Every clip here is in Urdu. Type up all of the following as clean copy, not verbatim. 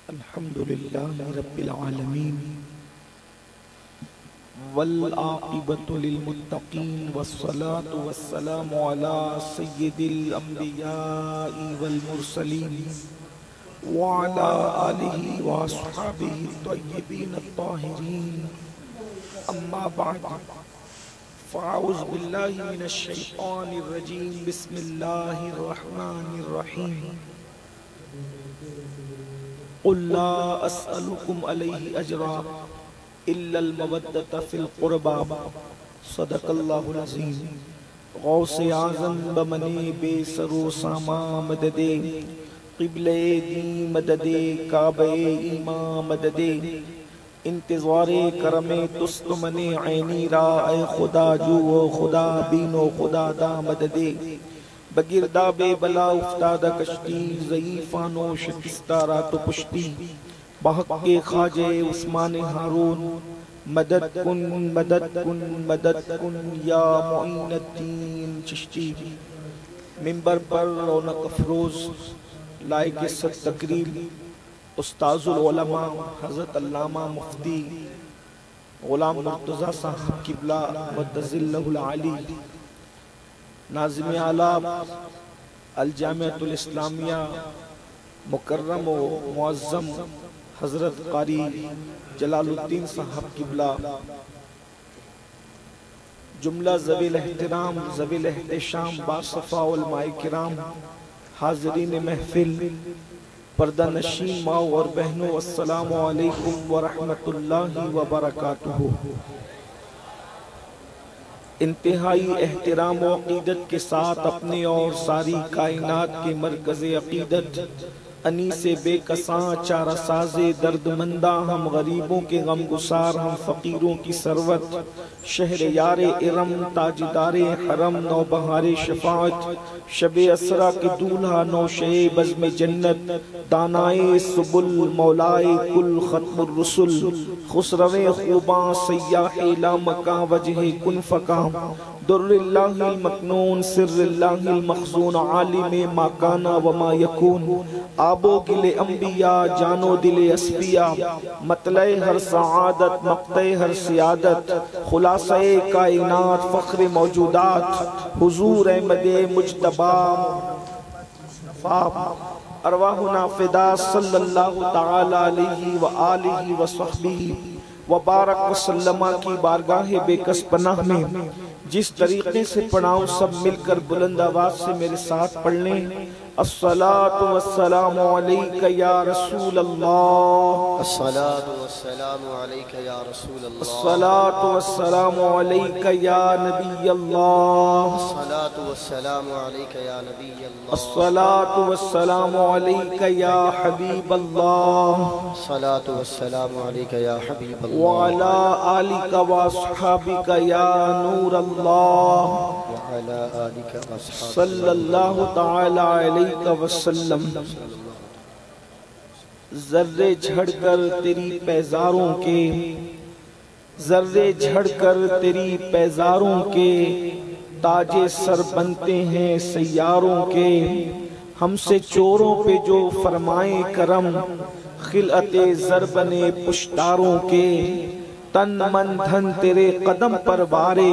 الحمد لله رب العالمين والعاقبة للمتقين والصلاة والسلام على سيد الأنبياء والمرسلين وعلى آله وأصحابه الطيبين الطاهرين أما بعد فأعوذ بالله من الشيطان الرجيم بسم الله الرحمن الرحيم قل لا أسألكم عليه أجرا إلا المودة في القربى صدق الله العظيم غوث اعظم بمنے بے سرو ساما مددے قبلِ دی مددے کعبہ ایمان مددے انتظار کرم تست منے عینی را اے خدا جو خدا بینو خدا دا مددے بگردہ بے بلا افتادہ کشتی ضعیفانو شکستہ رات و پشتی بحق کے خواجہ عثمان ہارون مدد کن مدد کن مدد کن یا معین الدین چشتی منبر پر رونق افروز لائق ست تقریر استاذ العلماء حضرت علامہ مفتی غلام مرتضی صاحب قبلہ مدد اللہ العالی ناظم اعلیٰ الجامعۃ الاسلامیہ مکرم و معظم حضرت قاری جلال الدین صاحب قبلہ جملہ ذوی الاحترام ذوی الاحتشام باصفا علماء کرام حاضرین محفل پردہ نشین ماں اور بہنوں السلام علیکم ورحمۃ اللہ وبرکاتہ۔ انتہائی احترام و عقیدت کے ساتھ اپنے اور ساری کائنات کے مرکز عقیدت انیس بے کساں چارہ ساز درد مندہ ہم غریبوں کے غم گسار ہم فقیروں کی ثروت شہر یار ارم تاجدار حرم نوبہار شفاعت شب اسرا کے دولہا نوشے بزم جنت دانائے سبل مولائے کل ختم الرسل خسروِ خوباں سیاح لامکاں وجہ کن فکاں در اللہ المکنون سر اللہ المخزون عالم ما کانا وما یکون آبو گل انبیاء جانو دل اسفیاء مطلع ہر سعادت مقطع ہر سیادت خلاصہ کائنات فخر موجودات حضور احمد مجتبی ارواحنا فدا صلی اللہ تعالی علیہ وآلہ وصحبہ وبارک وسلم کی بارگاہ بے کس پناہ میں جس طریقے سے پڑھاؤں سب مل کر بلند آواز سے میرے ساتھ پڑھ لیں الصلاة والسلام علیکہ یا رسول اللہ الصلاة والسلام علیکہ یا رسول اللہ الصلاة والسلام علیکہ یا نبی اللہ الصلاة والسلام علیکہ یا نبی اللہ الصلاة والسلام علیکہ یا حبیب اللہ الصلاة والسلام علیکہ یا حبیب اللہ وعلا آلکہ واصحابکہ یا نور اللہ وعلا آلکہ واصحابکہ صلی اللہ تعالی علیہ وسلم ذرے جھڑ کر تیری پیزاروں کے ذرے جھڑ کر تیری پیزاروں کے تاج سر بنتے ہیں سیاروں کے ہم سے چوروں پہ جو فرمائے کرم خلعت زر بنے پشتاروں کے تن من دھن تیرے قدم پر بارے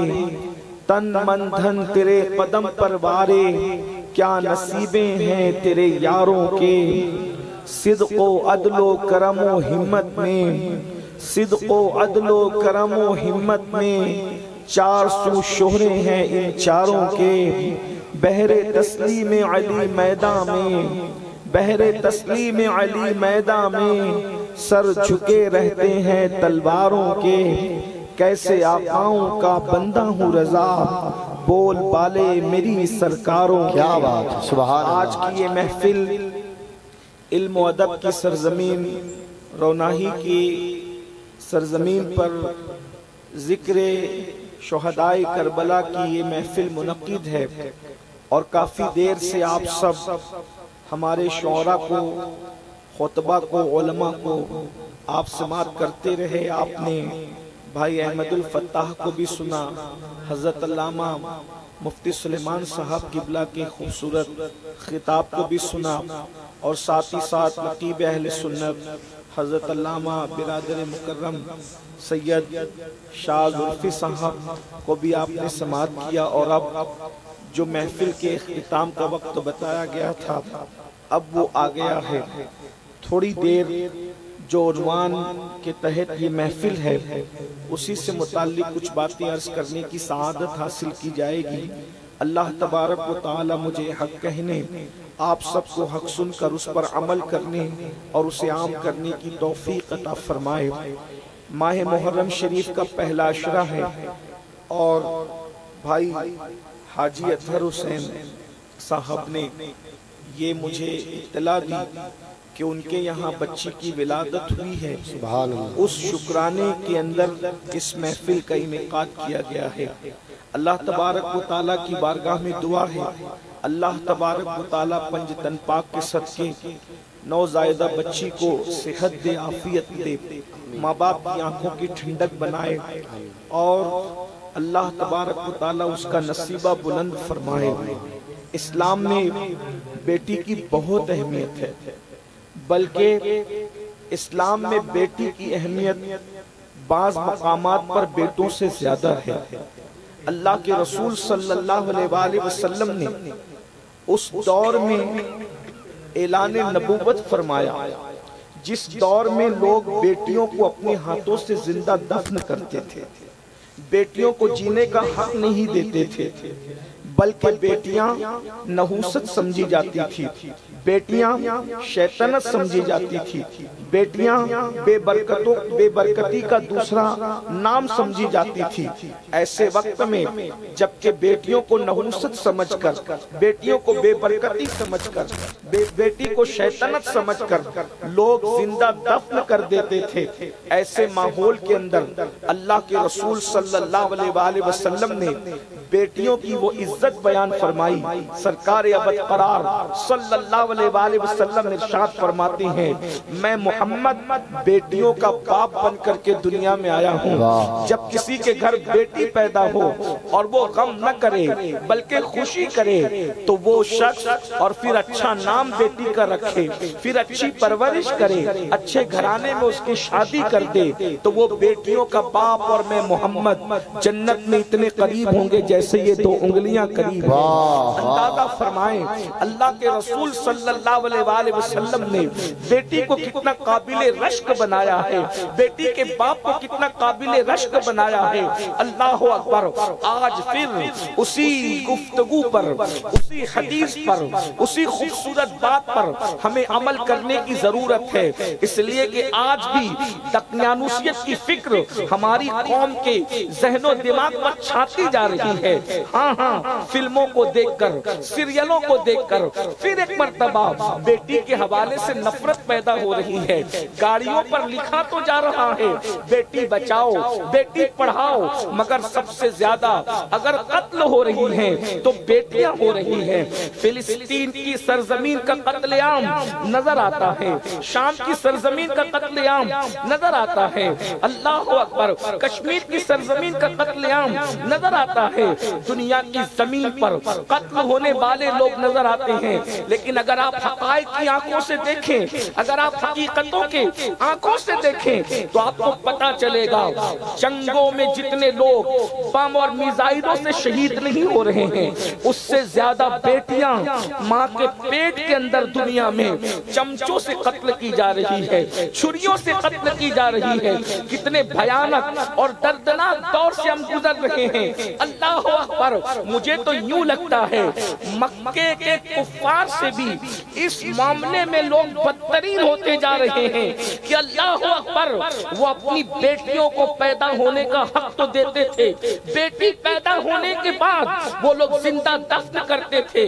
تن من دھن تیرے قدم پر بارے کیا نصیبیں ہیں تیرے یاروں کے صدق و عدل و کرم و ہمت میں صدق و عدل و کرم و ہمت میں 400 شہرے ہیں ان چاروں کے بحر تسلیم علی میدان میں بحر تسلیم علی میدان میں سر جھکے رہتے ہیں تلواروں کے کیسے آقاؤں کا بندہ ہوں رضا بول بالے میری سرکاروں کیا بات سبحان اللہ آج کی یہ محفل علم و ادب کی سرزمین روناہی کی سرزمین پر ذکر شہدائے کربلا کی یہ محفل منعقد ہے اور کافی دیر سے آپ سب ہمارے شعراء کو خطبہ کو علماء کو آپ سماعت کرتے رہے آپ نے بھائی احمد الفتاح کو بھی سنا حضرت علامہ مفتی سلیمان صاحب قبلہ کے خوبصورت خطاب کو بھی سنا، اور ساتھ ہی ساتھ نقیب اہل سنت حضرت علامہ برادر مکرم سید شاہ زلفی صاحب کو بھی آپ نے سماعت کیا، اور اب جو محفل کے اختتام کا وقت بتایا گیا تھا اب وہ آ گیا ہے۔ تھوڑی دیر جو عنوان کے تحت یہ محفل ہے اسی سے متعلق کچھ باتیں عرض کرنے کی سعادت حاصل کی جائے گی۔ اللہ تبارک و تعالی مجھے حق کہنے، آپ سب کو حق سن کر اس پر عمل کرنے اور اسے عام کرنے کی توفیق عطا فرمائے۔ ماہ محرم شریف کا پہلا عشرہ ہے، اور بھائی حاجی اطہر حسین صاحب نے یہ مجھے اطلاع دی کہ ان کے یہاں بچی کی ولادت ہوئی ہے۔ سبحان اللہ۔ اس شکرانے کے اندر اس محفل کا انعقاد کیا گیا ہے۔ اللہ تبارک و تعالیٰ کی بارگاہ میں دعا ہے، اللہ تبارک و تعالیٰ پنج تن پاک کے صدقے نوزائیدہ بچی کو صحت دے، عافیت دے، ماں باپ کی آنکھوں کی ٹھنڈک بنائے، اور اللہ تبارک و تعالیٰ اس کا نصیبہ بلند فرمائے۔ اسلام میں بیٹی کی بہت اہمیت ہے، بلکہ اسلام میں بیٹی کی اہمیت بعض مقامات پر بیٹوں سے زیادہ ہے۔ اللہ کے رسول صلی اللہ علیہ وآلہ وسلم نے اس دور میں اعلان نبوت فرمایا جس دور میں لوگ بیٹیوں کو اپنے ہاتھوں سے زندہ دفن کرتے تھے، بیٹیوں کو جینے کا حق نہیں دیتے تھے، بلکہ بیٹیاں نحوست سمجھی جاتی تھی، بیٹیاں شیطنت سمجھی جاتی تھی، بیٹیاں بے برکتی کا دوسرا نام سمجھی جاتی تھی۔ ایسے وقت میں جبکہ بیٹیوں کو نحوست سمجھ کر، بیٹیوں کو بے برکتی سمجھ کر، بیٹی کو شیطنت سمجھ کر لوگ زندہ دفن کر دیتے تھے، ایسے ماحول کے اندر اللہ کے رسول صلی اللہ علیہ وآلہ وسلم نے بیٹیوں کی وہ عزت بیان فرمائی۔ سرکار ابد قرار صلی اللہ علیہ وآلہ وسلم ارشاد فرماتے ہیں، میں محمد بیٹیوں کا باپ بن کر کے دنیا میں آیا ہوں۔ جب کسی کے گھر بیٹی پیدا ہو اور وہ غم نہ کرے بلکہ خوشی کرے تو وہ شخص اور پھر اچھا نام بیٹی کا رکھے، پھر اچھی پرورش کرے، اچھے گھرانے میں اس کی شادی کر دے تو وہ بیٹیوں کا باپ اور میں محمد جنت میں اتنے قریب ہوں گے جیسے یہ دو انگلیاں قریب ہیں۔ اندازہ فرمائیں اللہ کے رسول صلی اللہ علیہ وآلہ وسلم نے بیٹی کو کتنا قابل رشک بنایا ہے، بیٹی کے باپ کو کتنا قابل رشک بنایا ہے۔ اللہ اکبر۔ آج پھر اسی گفتگو پر، اسی حدیث پر، اسی خوبصورت بات پر ہمیں عمل کرنے کی ضرورت ہے، اس لیے کہ آج بھی دقیانوسیت کی فکر ہماری قوم کے ذہن و دماغ پر چھاتی جا رہی ہے۔ ہاں فلموں کو دیکھ کر، سیریلوں کو دیکھ کر پھر ایک مرتبہ بیٹی کے حوالے سے نفرت پیدا ہو رہی ہے۔ گاڑیوں پر لکھا تو جا رہا ہے بیٹی بچاؤ، بیٹی پڑھاؤ، مگر سب سے زیادہ اگر قتل ہو رہی ہیں تو بیٹیاں ہو رہی ہیں۔ فلسطین کی سرزمین کا قتل عام نظر آتا ہے، شام کی سرزمین کا قتل عام نظر آتا ہے، اللہ اکبر، کشمیر کی سرزمین کا قتل عام نظر آتا ہے، دنیا کی زمین پر قتل ہونے والے لوگ نظر آتے ہیں۔ لیکن اگر آپ حقائق کی آنکھوں سے دیکھیں، اگر آپ حقیقتوں کے آنکھوں سے دیکھیں تو آپ کو پتا چلے گا جنگوں میں جتنے لوگ بم اور میزائلوں سے شہید نہیں ہو رہے ہیں اس سے زیادہ بیٹیاں ماں کے پیٹ کے اندر دنیا میں چمچوں سے قتل کی جا رہی ہے، چھریوں سے قتل کی جا رہی ہے۔ کتنے بھیانک اور دردناک دور سے ہم گزر رہے ہیں۔ اللہ اکبر۔ مجھے تو یوں لگتا ہے مکے کے کفار سے بھی اس معاملے میں لوگ بدترین ہوتے جا رہے ہیں کہ اللہ اکبر، وہ اپنی بیٹیوں کو پیدا ہونے کا حق تو دیتے تھے، بیٹی پیدا ہونے کے بعد وہ لوگ زندہ دفن کرتے تھے۔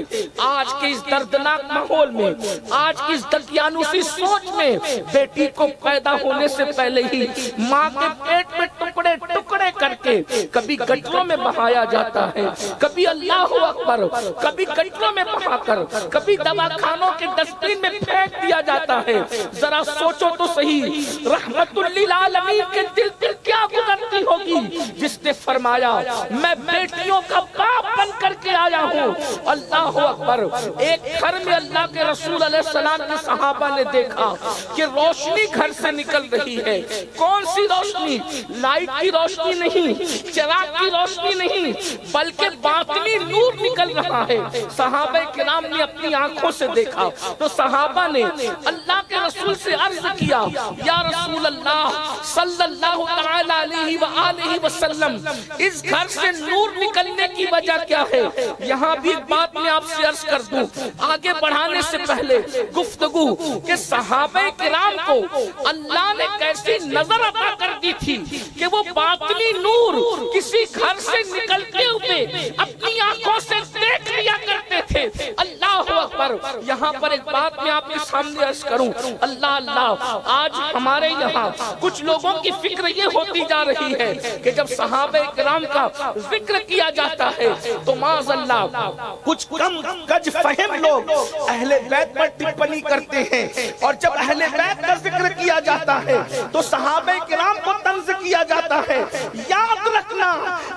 آج کے اس دردناک ماحول میں، آج کی اس دقیانوسی سوچ میں بیٹی کو پیدا ہونے سے پہلے ہی ماں کے پیٹ میں ٹکڑے ٹکڑے کر کے کبھی گٹروں میں بہایا جاتا ہے، کبھی اللہ اکبر، کبھی گٹروں میں بہا کر، کبھی دواخانوں کے ڈسٹبن میں پھینک دیا جاتا ہے۔ ذرا سوچو تو صحیح، رحمت للعالمین کے دل پر کیا گزر لگتی ہوگی جس نے فرمایا میں بیٹیوں کا باپ بن کر کے آیا ہوں. اللہ اکبر. ایک گھر میں اللہ کے رسول علیہ السلام کے صحابہ نے دیکھا کہ روشنی گھر سے نکل رہی ہے. کون سی روشنی؟ لائٹ کی روشنی نہیں، چراغ کی روشنی نہیں، بلکہ باطنی نور نکل رہا ہے. صحابہ کرام نے اپنی آنکھوں سے دیکھا تو صحابہ نے اللہ کے رسول سے عرض کیا یا رسول اللہ صلی اللہ تعالی علیہ وآلہ وسلم، اس گھر سے نور نکلنے کی وجہ کیا ہے؟ یہاں بھی ایک بات میں آپ سے عرض کر دوں آگے بڑھانے سے پہلے گفتگو کہ صحابہ کرام کو اللہ نے کیسی نظر عطا کر دی تھی کہ وہ باطنی نور کسی گھر سے نکلتے ہوئے اپنی آنکھوں سے دیکھ لیا کرتے تھے. اللہ اکبر. یہاں پر ایک بات میں آپ کے سامنے عرض کروں. اللہ اللہ، آج ہمارے یہاں کچھ لوگوں کی فکر یہ ہوتی جا رہی ہے کہ جب صحابہ کرام کا ذکر کیا جاتا ہے تو معاذ اللہ کچھ کم کج فہم لوگ اہل بیت پر ٹپنی کرتے ہیں، اور جب اہل بیت کا ذکر کیا جاتا ہے تو صحابہ کرام کو طنز کیا جاتا ہے. یاد رکھنا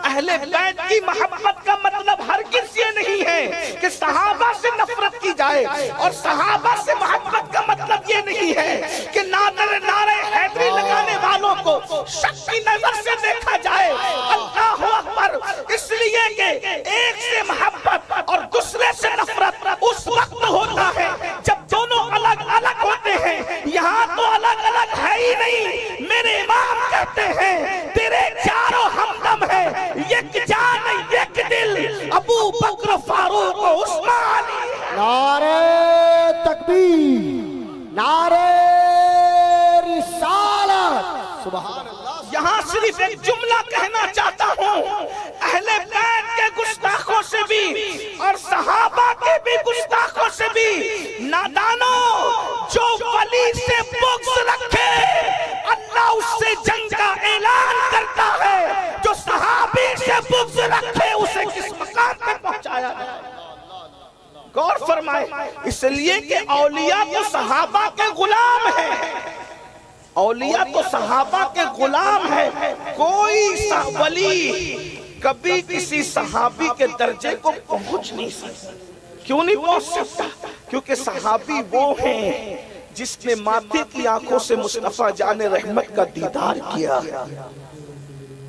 اہل بیت کی محبت کا مطلب ہرگز یہ نہیں ہے کہ صحابہ سے نفرت کی جائے، اور صحابہ سے محبت کا مطلب یہ نہیں ہے کہ نعرہ حیدری لگانے والوں کو شک کی نظر سے دیکھا جائے. اللہ اکبر. اس لیے کہ ایک سے محبت اور دوسرے سے نفرت اس وقت ہوتا ہے جب دونوں الگ الگ ہوتے ہیں. یہاں تو الگ الگ ہے ہی نہیں. میرے امام کہتے ہیں تیرے چاروں ہمدم ہے، ایک جان ایک دل، ابو بکر فاروق و عثمان. نعرہ تکبیر، نعرہ رسالت. سبحان اللہ. یہاں صرف ایک جملہ کہنا چاہتا ہوں، اہل بیت کے گستاخوں سے بھی اور صحابہ کے بھی گستاخوں سے بھی نادانوں، جو ولی سے بغض رکھے اللہ اس سے جنگ کا اعلان کرتا ہے، جو صحابی سے بغض رکھے اسے کس مقام پہ پہنچایا ہے. غور فرمائے. اس لیے کہ اولیاء تو صحابہ کے غلام ہیں، اولیاء تو صحابہ کے غلام ہے. کوئی ولی کبھی کسی صحابی کے درجے کو پہنچ نہیں سکتا. کیوں نہیں پہنچ سکتا؟ کیونکہ صحابی وہ ہیں جس نے ماتھے کی آنکھوں سے مصطفیٰ جان رحمت کا دیدار کیا.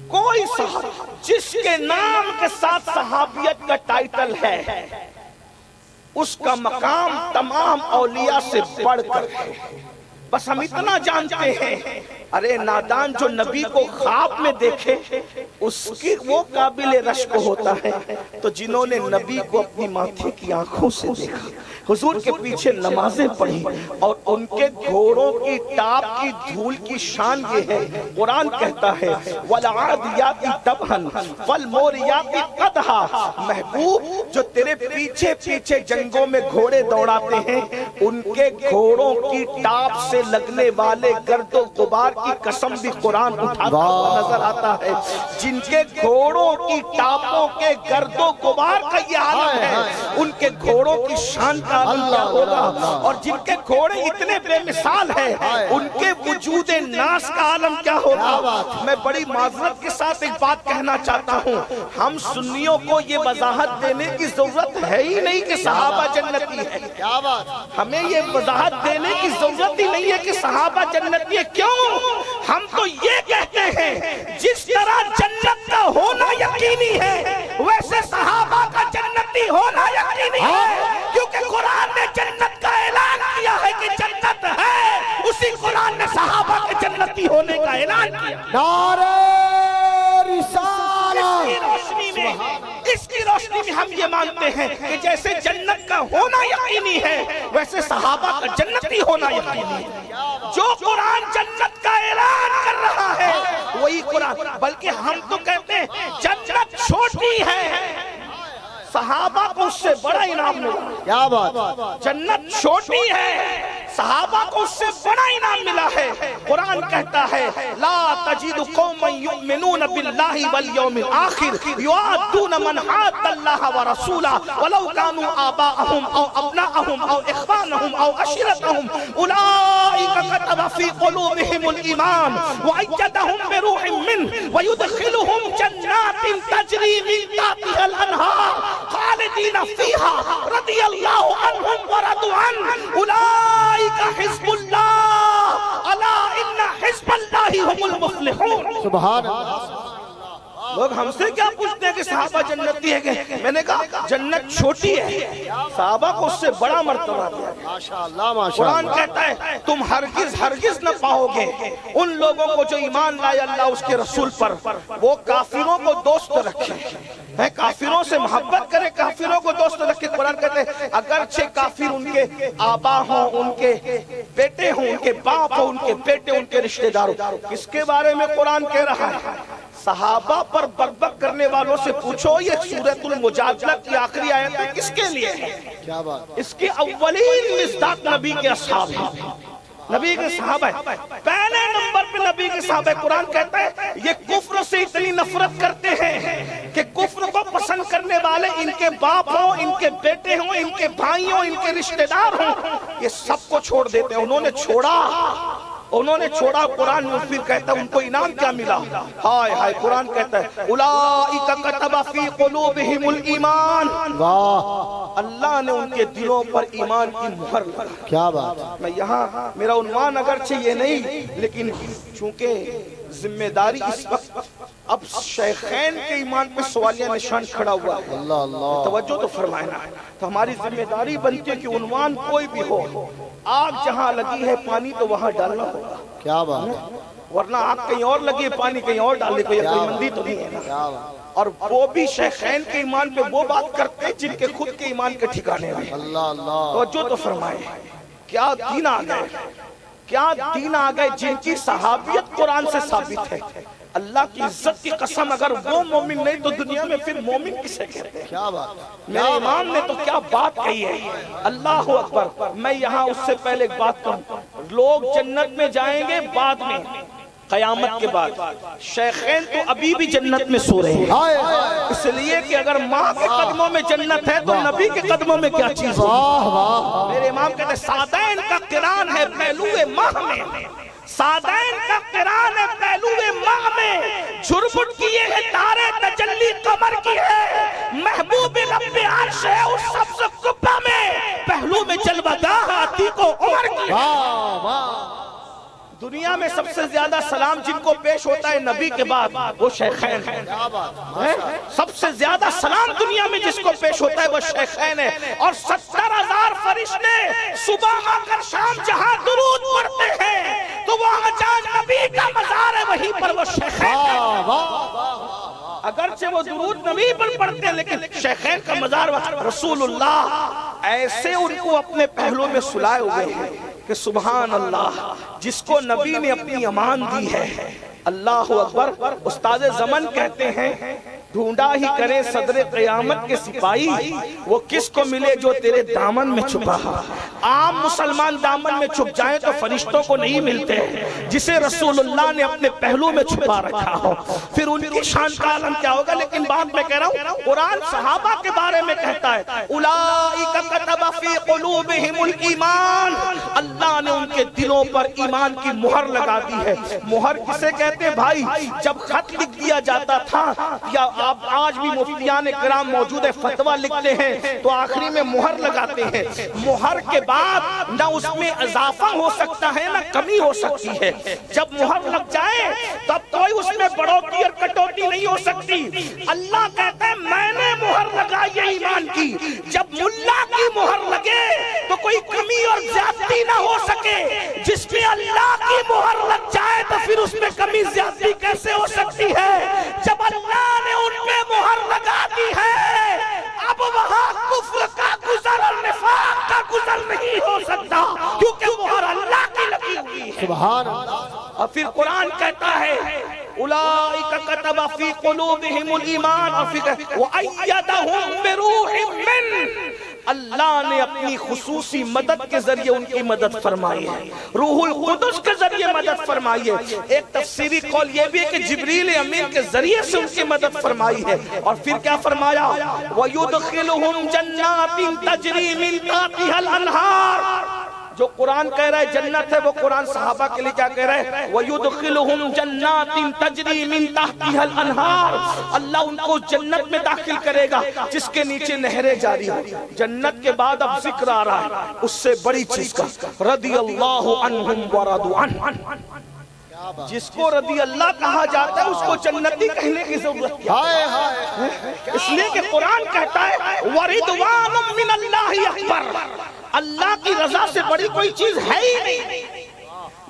کوئی صحابی جس کے نام کے ساتھ صحابیت کا ٹائٹل ہے اس کا مقام تمام اولیاء سے بڑھ کر ہے. بس ہم اتنا جانتے ہیں ارے نادان جو نبی کو خواب میں دیکھے اس کی وہ قابل رشک ہوتا ہے، تو جنہوں نے نبی کو اپنی ماتھے کی آنکھوں سے دیکھا، حضور کے پیچھے نمازیں پڑھی اور ان کے گھوڑوں کی ٹاپ کی دھول کی شان یہ ہے. قرآن کہتا ہے وَالْعَادِيَاتِ ضَبْحًا فَالْمُورِيَاتِ قَدْحًا. محبوب جو تیرے پیچھے پیچھے جنگوں میں گھوڑے دوڑاتے ہیں ان کے گھوڑوں کی ٹاپ سے لگنے والے گرد و غبار کی قسم بھی قرآن اٹھاتا ہوا نظر آتا ہے. جن کے گھوڑوں کی ٹاپوں کے گرد و غبار کا یہ عالم ہے ان کے گھوڑوں کی شان کا عالم کیا ہوگا. اور جن کے گھوڑے اتنے بے مثال ہیں ان کے وجود ناس کا عالم کیا ہوگا. میں بڑی معذرت کے ساتھ ایک بات کہنا چاہتا ہوں، ہم سنیوں کو یہ وضاحت دینے کی ضرورت ہے ہی نہیں کہ صحابہ جنتی ہے. ہمیں یہ وضاحت دینے کی ضرورت ہی نہیں ہے کہ صحابہ جنتی ہے. کیوں؟ ہم تو یہ کہتے ہیں جس طرح جنت کا ہونا یقینی ہے ویسے صحابہ کا جنتی ہونا یقینی ہے، کیونکہ قرآن نے جنت کا اعلان کیا ہے کہ جنت ہے. اسی قرآن نے صحابہ کے جنتی ہونے کا اعلان کیا. نعرہ رسالت. اس کی روشنی میں ہم یہ مانتے ہیں کہ جیسے جنت کا ہونا یقینی ہے ویسے صحابہ کا جنتی ہونا یقینی ہے. جو قرآن جنت کا اعلان کر رہا ہے وہی قرآن، بلکہ ہم تو کہتے ہیں جنت چھوٹی ہے، صحابہ کو اس سے بڑا انعام ملا. کیا بات. جنت چھوٹی ہے، صحابہ کو اس سے بڑا انعام ملا ہے. قرآن کہتا ہے ہے لا تجد قوما یؤمنون باللہ والیوم الآخر یوادون من حاد اللہ ورسولہ ولو کانوا آباءہم او ابناءہم او اخوانہم او عشیرتہم اولئک کتب فی قلوبہم الایمان وأیدہم بروح منہ ویدخلہم جنات تجری من تحتہا الانہار خالدین فیہا رضی اللہ عنہم ورضوا عنہ اولئک حزب اللہ الا ان حزب اللہ هم المفلحون. سبحان اللہ. لوگ ہم سے کیا پوچھتے ہیں کہ صحابہ جنتی ہے کہ میں نے کہا جنت چھوٹی ہے، صحابہ کو اس سے بڑا مرتبہ دیا. ماشاءاللہ ماشاءاللہ. قرآن کہتا ہے تم ہرگز نہ پاؤ گے ان لوگوں کو جو ایمان لائے اللہ اس کے رسول پر، وہ کافروں کو دوست رکھے، کافروں سے محبت کرے، کافروں کو دوست رکھے. قرآن کہتے ہیں اگرچہ کافر ان کے آبا ہوں، ان کے بیٹے ہوں، ان کے باپ ہوں، ان کے بیٹے، ان کے رشتہ دار ہوں. کس کے بارے میں قرآن کہہ رہا ہے؟ صحابہ پر بربک کرنے والوں سے پوچھو یہ سورۃ المجادلہ کی آخری آیت ہے کس کے لیے ہے؟ کیا بات. اس کے اولین مصداق نبی کے اصحاب ہیں، نبی کے صحابہ ہیں. پہلے نمبر پہ نبی کے صحابہ. قرآن کہتا ہے یہ کفر سے اتنی نفرت کرتے ہیں کہ کفر کو پسند کرنے والے ان کے باپ ہوں، ان کے بیٹے ہوں، ان کے بھائی ہوں، ان کے رشتہ دار ہوں، یہ سب کو چھوڑ دیتے ہیں. انہوں نے چھوڑا. قرآن میں پھر کہتا ہے ان کو انعام کیا ملا؟ ہائے ہائے. قرآن کہتا ہے اولئک کتب فی قلوبہم الایمان. واہ. اللہ نے ان کے دلوں پر ایمان کی مہر لگا. کیا بات. میں یہاں میرا عنوان اگرچہ یہ نہیں، لیکن چونکہ ذمہ داری اس وقت اب شیخین کے ایمان پہ سوالیہ نشان کھڑا ہوا ہے. اللہ اللہ. توجہ تو فرمائنا. تو ہماری ذمہ داری بنتی ہے کہ عنوان کوئی بھی ہو، آگ جہاں لگی ہے پانی تو وہاں ڈالنا ہوگا. کیا بات. ورنہ آگ کہیں اور لگی ہے پانی کہیں اور ڈالنے کوئی عقل مندی تو نہیں ہے نا. کیا بات. اور وہ بھی شیخین کے ایمان پہ وہ بات کرتے ہیں جن کے خود کے ایمان کے ٹھکانے ہیں. اللہ اللہ. توجہ تو فرمائے. کیا دین آ گئے، کیا دین آ گئے جن کی صحابیت قرآن سے ثابت ہے. اللہ کی عزت کی قسم اگر وہ مومن نہیں تو دنیا میں پھر مومن کسے کہتے ہیں؟ کیا بات. میرے امام نے تو کیا بات کہی ہے. اللہ اکبر. میں یہاں اس سے پہلے ایک بات کہوں. لوگ جنت میں جائیں گے بعد میں، قیامت کے بعد. شیخین تو ابھی بھی جنت میں سو رہے ہیں، اس لیے کہ اگر ماں کے قدموں میں جنت ہے تو نبی کے قدموں میں کیا چیز ہے. میرے امام کہتے ہیں سادین کا قران ہے پہلوئے ماہ میں، سادین کا قران ہے پہلوئے ماہ میں. جھرمٹ کیے ہیں تارے تجلی قمر کی ہے، محبوب رب عرش ہے اس سبز قبہ میں، پہلو میں جلوہ گاہ عتیق و عمر کی ہے. دنیا میں سب سے زیادہ سلام جن کو پیش ہوتا ہے نبی کے بعد وہ شیخین ہیں. سب سے زیادہ سلام دنیا میں جس کو پیش ہوتا ہے وہ شیخین ہے. اور 70,000 فرشتے صبح آ کر شام جہاں درود پڑھتے ہیں تو وہاں جہاں نبی کا مزار ہے وہیں پر وہ شیخین ہیں. اگرچہ وہ درود نبی پر پڑھتے ہیں لیکن شیخین کا مزار رسول اللہ ایسے ان کو اپنے پہلو میں سلائے ہوئے ہیں کہ سبحان اللہ. جس کو نبی نے اپنی امان دی ہے. اللہ اکبر. استاد زمن کہتے ہیں ڈھونڈا ہی کرے صدر قیامت کے سپاہی، وہ کس کو ملے جو تیرے دامن میں چھپا. عام مسلمان دامن میں چھپ جائیں تو فرشتوں کو نہیں ملتے، جسے رسول اللہ نے اپنے پہلو میں چھپا رکھا ہو پھر ان کی شان کا عالم کیا ہوگا. لیکن بات میں کہہ رہا ہوں قرآن صحابہ کے بارے میں کہتا ہے اولئک کتب فی قلوبہم الایمان. اللہ نے ان کے دلوں پر ایمان کی مہر لگا دی ہے. مہر کسے کہتے ہیں بھائی؟ جب خط لکھ دیا جاتا تھا یا آج بھی مفتیان کرام موجود ہے فتویٰ لکھتے ہیں تو آخری میں مہر لگاتے ہیں. مہر کے بعد نہ اس میں اضافہ ہو سکتا ہے نہ کمی ہو سکتی ہے. جب مہر لگ جائے تب کوئی اس میں بڑھوتری اور کٹوتی نہیں ہو سکتی. اللہ کہتا ہے میں نے مہر لگائی ہے ایمان کی. جب ملا کی مہر لگے تو کوئی کمی اور زیادتی نہ ہو سکے. جس میں اللہ کی مہر لگ جائے تو پھر اس میں کمی زیادتی کیسے ہو سکتی ہے؟ جب اللہ نے ان پہ مہر لگا دی ہے اب وہاں کفر کا گزر اور نفاق کا گزر نہیں ہو سکتا کیونکہ مہر اللہ کی لگی ہوئی ہے. سبحان اللہ. اور پھر قرآن کہتا ہے اولئک کتب فی قلوبہم الایمان وأیدہم بروح منہ. اللہ نے اپنی خصوصی مدد کے ذریعے ان کی مدد فرمائی ہے، روح القدس کے ذریعے مدد فرمائی ہے۔ ایک تفسیری قول یہ بھی ہے کہ جبریل امین کے ذریعے سے ان کی مدد فرمائی ہے۔ اور پھر کیا فرمایا؟ وَيُدْخِلُهُمْ جَنَّاتٍ تَجْرِي مِن تَحْتِهَا الْأَنْهَارُ۔ جو قرآن کہہ رہا ہے جنت ہے، وہ قرآن صحابہ کے لیے کیا کہہ رہا ہے؟ وَيُدْخِلُهُمْ جَنَّاتٍ تَجْرِي مِن تَحْتِهَا الْأَنْهَارُ۔ اللہ ان کو جنت میں داخل کرے گا جس کے نیچے نہریں جاری ہوں۔ جنت کے بعد اب ذکر آ رہا ہے اس سے بڑی چیز کا، رضی اللہ عنہم ورضوا عنہ۔ جس کو رضی اللہ کہا جاتا ہے اس کو جنتی کہنے کی ضرورت کیا ہے؟ اس لیے کہ قرآن کہتا ہے وَرِضْوَانٌ مِّنَ اللَّهِ أَكْبَرُ۔ اللہ کی رضا سے بڑی کوئی چیز ہے ہی نہیں۔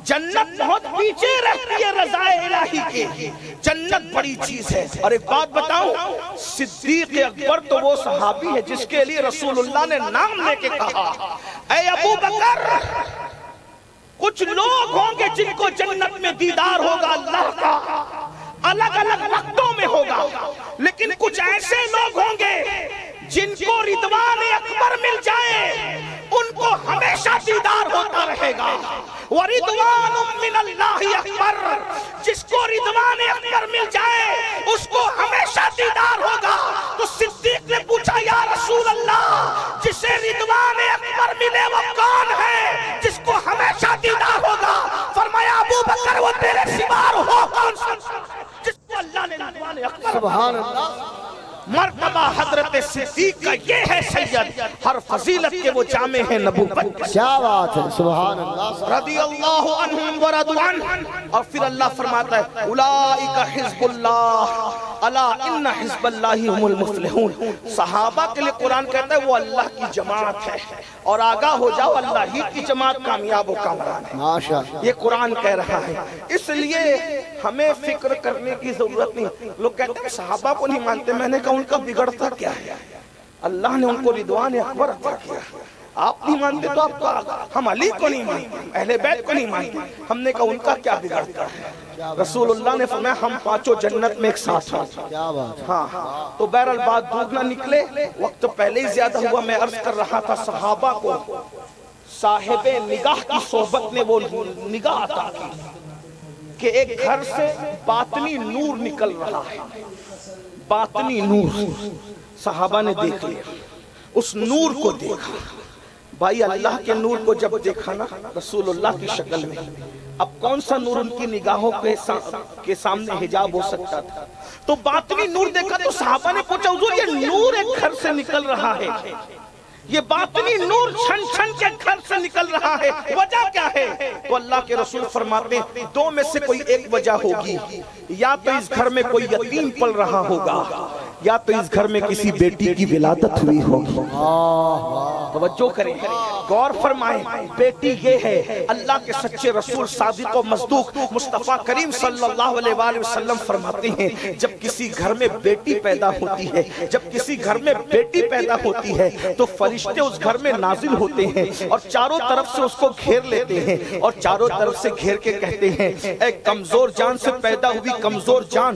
جنت بہت پیچھے رہتی ہے رضا الہی کے، جنت بڑی چیز ہے۔ اور ایک بات بتاؤں، صدیق اکبر تو وہ صحابی ہے جس کے لیے رسول اللہ نے نام لے کے کہا اے ابو بکر، کچھ لوگ ہوں گے جن کو جنت میں دیدار ہوگا اللہ کا، الگ الگ وقتوں میں ہوگا، لیکن کچھ ایسے لوگ ہوں گے جن کو رضوان اکبر مل جائے ان کو ہمیشہ دیدار ہوتا رہے گا۔ وَرِضْوَانٌ مِّنَ اللَّهِ أَكْبَرُ۔ جس کو رضوان اکبر مل جائے اس کو ہمیشہ دیدار ہوگا۔ تو صدیق نے پوچھا یا رسول اللہ، جسے رضوان اکبر ملے وہ کون ہے جس کو ہمیشہ دیدار ہوگا؟ فرمایا ابو بکر وہ تیرے سوا ہو کون سا جس کو اللہ نے رضوان اکبر۔ سبحان اللہ۔ مرتبہ حضرت صدیق کا یہ ہے سید، ہر فضیلت کے وہ جامع ہیں نبوت۔ کیا بات ہے، سبحان اللہ۔ رضی اللہ عنہم ورضوا عنہ۔ اور پھر اللہ فرماتا ہے اولئک حزب اللہ الا ان حزب اللہ هم المفلحون۔ صحابہ کے لیے قرآن کہتا ہے وہ اللہ کی جماعت ہے، اور آگاہ ہو جاؤ اللہ ہی کی جماعت کامیاب و کامران ہے۔ ماشاءاللہ، یہ قرآن کہہ رہا ہے۔ اس لیے ہمیں فکر کرنے کی ضرورت نہیں۔ لوگ کہتے ہیں صحابہ کو نہیں مانتے، میں نے کہا ان کا بگڑتا کیا ہے؟ اللہ نے ان کو رضوان اکبر عطا کیا۔ آپ نہیں مانتے تو آپ کا، ہم علی کو نہیں مانتے، اہل بیت کو نہیں مانتے، ہم نے کہا ان کا کیا بگڑتا ہے؟ رسول اللہ نے فرمایا ہم پانچوں جنت میں ایک ساتھ ہیں۔ کیا بات۔ ہاں تو بہرحال بات دور نہ نکلے، وقت پہلے ہی زیادہ ہوا۔ میں عرض کر رہا تھا صحابہ کو صاحب نگاہ کی صحبت نے وہ نگاہ عطا کی کہ ایک گھر سے باطنی نور نکل رہا ہے، باطنی نور۔ صحابہ نے دیکھ لیا، اس نور کو دیکھا۔ بھائی اللہ کے نور کو جب دیکھا نا رسول اللہ کی شکل میں، اب کون سا نور ان کی نگاہوں کے سامنے حجاب ہو سکتا تھا؟ تو باطنی نور دیکھا تو صحابہ نے پوچھا حضور یہ نور ایک گھر سے نکل رہا ہے، یہ باطنی نور چھن چھن کے گھر سے نکل رہا ہے، وجہ کیا ہے؟ تو اللہ کے رسول فرماتے ہیں دو میں سے کوئی ایک وجہ ہوگی، یا تو اس گھر میں کوئی یتیم پل رہا ہوگا، یا تو اس گھر میں کسی بیٹی کی ولادت ہوئی ہوگی۔ توجہ کریں، غور فرمائیں، بیٹی یہ ہے اللہ کے سچے رسول صادق و مصدوق مصطفیٰ کریم صلی اللہ علیہ وآلہ وسلم فرماتے ہیں جب کسی گھر میں بیٹی پیدا ہوتی ہے، جب کسی گھر میں بیٹی پیدا ہوتی ہے تو فرشتے اس گھر میں نازل ہوتے ہیں اور چاروں طرف سے اس کو گھیر لیتے ہیں، اور چاروں طرف سے گھیر کے کہتے ہیں اے کمزور جان سے پیدا ہوئی کمزور جان،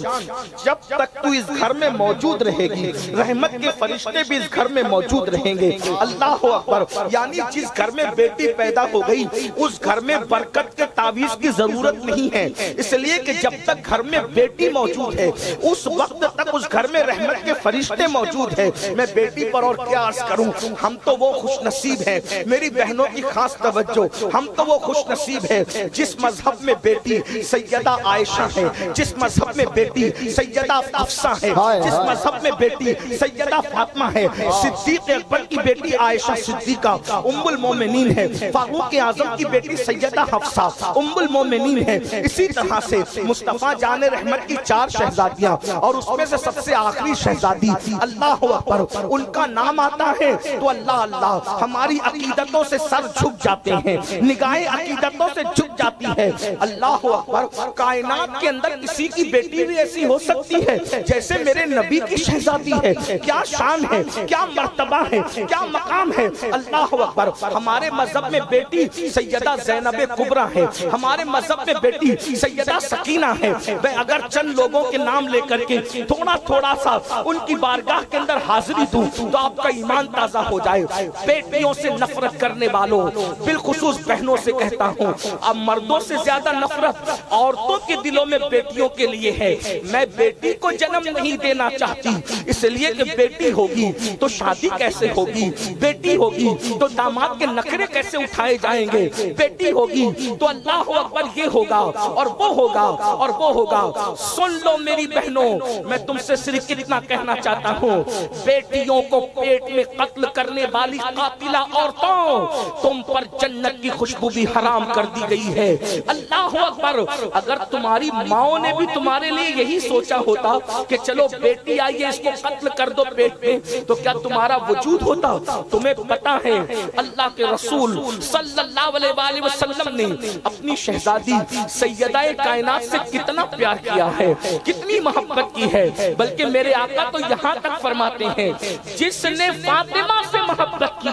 جب تک تو اس گھر میں موجود رہے گی رحمت کے فرشتے بھی اس گھر میں موجود رہیں گے۔ اللہ اکبر، یعنی جس گھر میں بیٹی پیدا ہو گئی اس گھر میں برکت کے تعویذ کی ضرورت نہیں ہے، اس لیے کہ جب تک گھر میں بیٹی موجود ہے اس وقت تک اس گھر میں رحمت کے فرشتے موجود ہیں۔ میں بیٹی پر اور کیا عرض کروں، ہم تو وہ خوش نصیب ہیں، میری بہنوں کی خاص توجہ، ہم تو وہ خوش نصیب ہیں جس مذہب میں بیٹی سیدہ عائشہ ہے، جس مذہب میں بیٹی سیدہ حفصہ ہے، جس مذہب میں بیٹی سیدہ فاطمہ ہے، صدیق اکبر کی بیٹی عائشہ صدیقہ ام المومنین ہے، فاروق اعظم کی بیٹی سیدہ حفصہ ام المومنین ہے۔ اسی طرح سے مصطفیٰ جان رحمت کی 4 شہزادیاں اور اس میں سے سب سے آخری شہزادی اللہ اکبر، ان کا نام آتا ہے تو اللہ اللہ ہماری عقیدتوں سے سر جھک جاتے ہیں، نگاہیں عقیدتوں سے جھک جاتی ہے۔ اللہ اکبر، کائنات کے اندر کسی کی بیٹی بھی ایسی ہو سکتی ہے جیسے میرے نبی کی شہزادی ہے، کیا شان ہے، کیا مرتبہ ہے، کیا مقام ہے۔ اللہ اکبر۔ ہمارے مذہب میں بیٹی سیدہ زینب کبریٰ ہے، ہمارے مذہب میں بیٹی سیدہ سکینہ ہے۔ میں اگر چند لوگوں کے نام لے کر کے تھوڑا سا ان کی بارگاہ کے اندر حاضری دوں تو آپ کا ایمان تازہ ہو جائے۔ بیٹیوں سے نفرت کرنے والوں، بالخصوص بہنوں سے کہتا ہوں، اب مردوں سے زیادہ نفرت عورتوں کے دلوں میں بیٹیوں کے لیے ہے۔ میں بیٹی کو جنم نہیں دینا چاہتی، اس لیے کہ بیٹی ہوگی تو شادی کیسے ہوگی، بیٹی ہوگی تو داماد کے نخرے کیسے اٹھائے جائیں گے، بیٹی ہوگی تو اللہ اکبر یہ ہوگا اور وہ ہوگا اور وہ ہوگا۔ سن لو میری بہنوں، میں تم سے صرف اتنا کہنا چاہتا ہوں، بیٹیوں کو پیٹ میں قتل کرنے والی قاتلہ عورتوں، تم پر جنت کی خوشبو بھی حرام کر دی گئی ہے۔ اللہ اکبر۔ اگر تمہاری ماؤں نے بھی تمہارے لیے یہی سوچا ہوتا کہ چلو بیٹی آئیے اس کو قتل کر دو پیٹ میں، تو کیا تمہارا وجود ہوتا؟ تمہیں پتا ہے اللہ کے رسول صلی اللہ علیہ وآلہ وسلم نے اپنی شہزادی سیدہ کائنات سے کتنا پیار کیا ہے، کتنی محبت کی ہے۔ بلکہ میرے آقا تو یہاں تک فرماتے ہیں، جس نے فاطمہ سے محبت کی،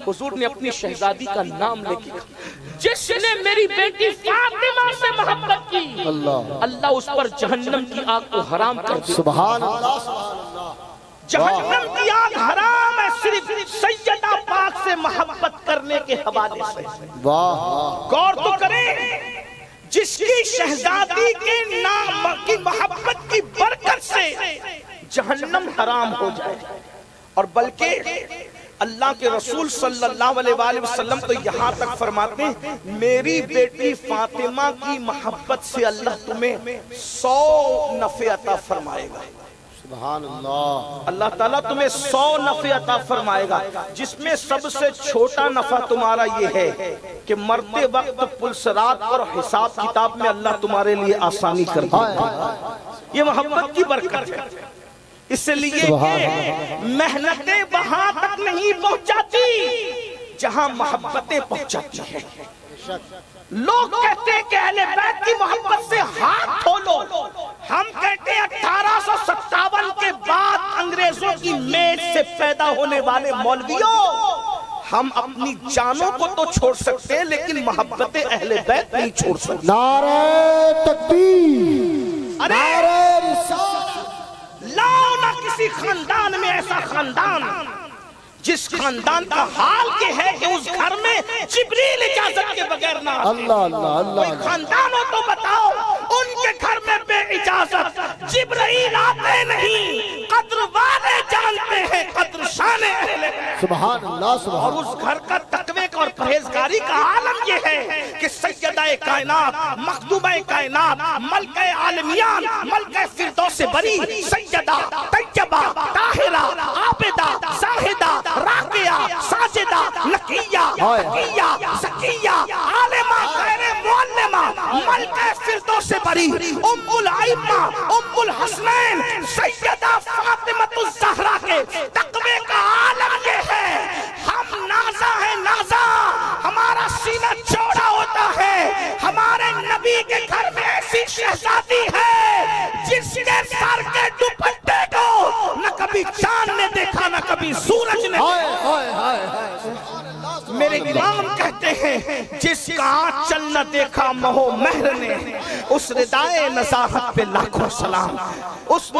حضور نے اپنی شہزادی کا نام لے کے، جس نے میری بیٹی فاطمہ سے محبت کی، اللہ اس پر جہنم کی آگ کو حرام کر دے۔ سبحان اللہ سبحان اللہ۔ جہنم کی آگ حرام ہے صرف سیدہ پاک سے محبت کرنے کے حوالے سے۔ غور تو کریں، جس کی شہزادی کے نام کی محبت کی برکت سے جہنم حرام ہو جائے، اور بلکہ اللہ کے رسول صلی اللہ علیہ وآلہ وسلم تو یہاں تک فرماتے ہیں، میری بیٹی فاطمہ کی محبت سے اللہ تمہیں 100 نفع عطا فرمائے گا۔ سبحان اللہ۔ اللہ تعالیٰ تمہیں 100 نفع عطا فرمائے گا، جس میں سب سے چھوٹا نفع تمہارا یہ ہے کہ مرتے وقت پلسرات اور حساب کتاب میں اللہ تمہارے لیے آسانی کر دے گا۔ یہ محبت کی برکت ہے، اس لیے کہ محنتیں وہاں تک نہیں پہنچاتی جہاں محبتیں پہنچاتی ہیں۔ لوگ کہتے ہیں کہ اہل بیت کی محبت سے ہاتھ دھو لو، ہم کہتے ہیں 1857 کے بعد انگریزوں کی میز سے پیدا ہونے والے مولویوں، ہم اپنی جانوں کو تو چھوڑ سکتے ہیں لیکن محبت اہل بیت نہیں چھوڑ سکتے۔ نعرہ تکبیر، نعرہ رسالت۔ لاؤ نہ کسی خاندان میں ایسا خاندان جس خاندان کا حال یہ ہے کہ اس گھر میں جبریل اجازت کے بغیر نہ آتے۔ اللہ اللہ اللہ۔ کوئی خاندان ہو تو بتاؤ ان کے گھر میں بے اجازت جبرائیل آتے نہیں، قدر والے جانتے ہیں قدر شان اہل بیت۔ سبحان اللہ سبحان اور اس گھر کا تقوی اور پرہیزگاری کا عالم یہ ہے کہ سیدہ کائنات، مخدومہ کائنات، ملکہ عالمیان، ملکہ فردوس بری، سیدہ طیبہ طاہرہ عابدہ زاہدہ راقیہ ساجدہ نقیہ تقیہ زکیہ عالمہ غیر معلمہ، ملکہ فردوس بری، ام الائمہ، ام الحسنین، سیدہ فاطمہ الزہرا کے تقوی کا عالم یہ ہے۔ ہم نازا ہے نازا، ہمارا سینہ چوڑا ہوتا ہے، ہمارے نبی کے گھر میں ایسی شہزادی ہے جس کے سر کے دوپٹے کو نہ کبھی چاند نے دیکھا نہ کبھی سورج نے دیکھا۔ میرے امام کہتے ہیں جس کا آنچل نہ دیکھا مہو مہر نے، اس ردائے نزاہت پہ لاکھوں سلام، اس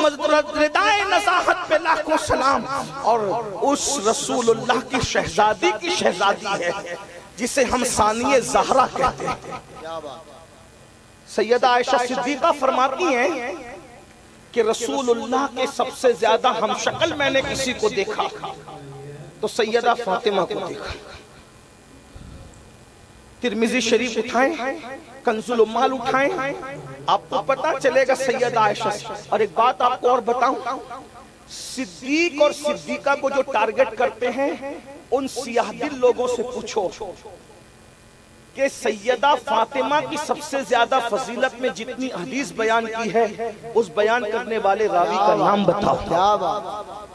ردائے نزاہت پہ لاکھوں سلام، اور اس رسول اللہ کی شہزادی کی شہزادی ہے جسے ہم ثانیہ زہرا کہتے ہیں۔ سیدہ عائشہ صدیقہ فرماتی ہیں کہ رسول اللہ کے سب سے زیادہ ہم شکل میں نے کسی کو دیکھا تو سیدہ فاطمہ کو دیکھا۔ ترمذی شریف اٹھائیں، کنز الاموال اٹھائیں، آپ کو پتا چلے گا سیدہ عائشہ سے۔ اور ایک بات آپ کو اور بتاؤں، صدیق اور صدیقہ کو جو ٹارگٹ کرتے ہیں ان سیاہ دل لوگوں سے پوچھو کہ سیدہ فاطمہ کی سب سے زیادہ فضیلت میں جتنی حدیث بیان کی ہے اس بیان کرنے والے راوی کا نام بتاؤ۔ کیا بات۔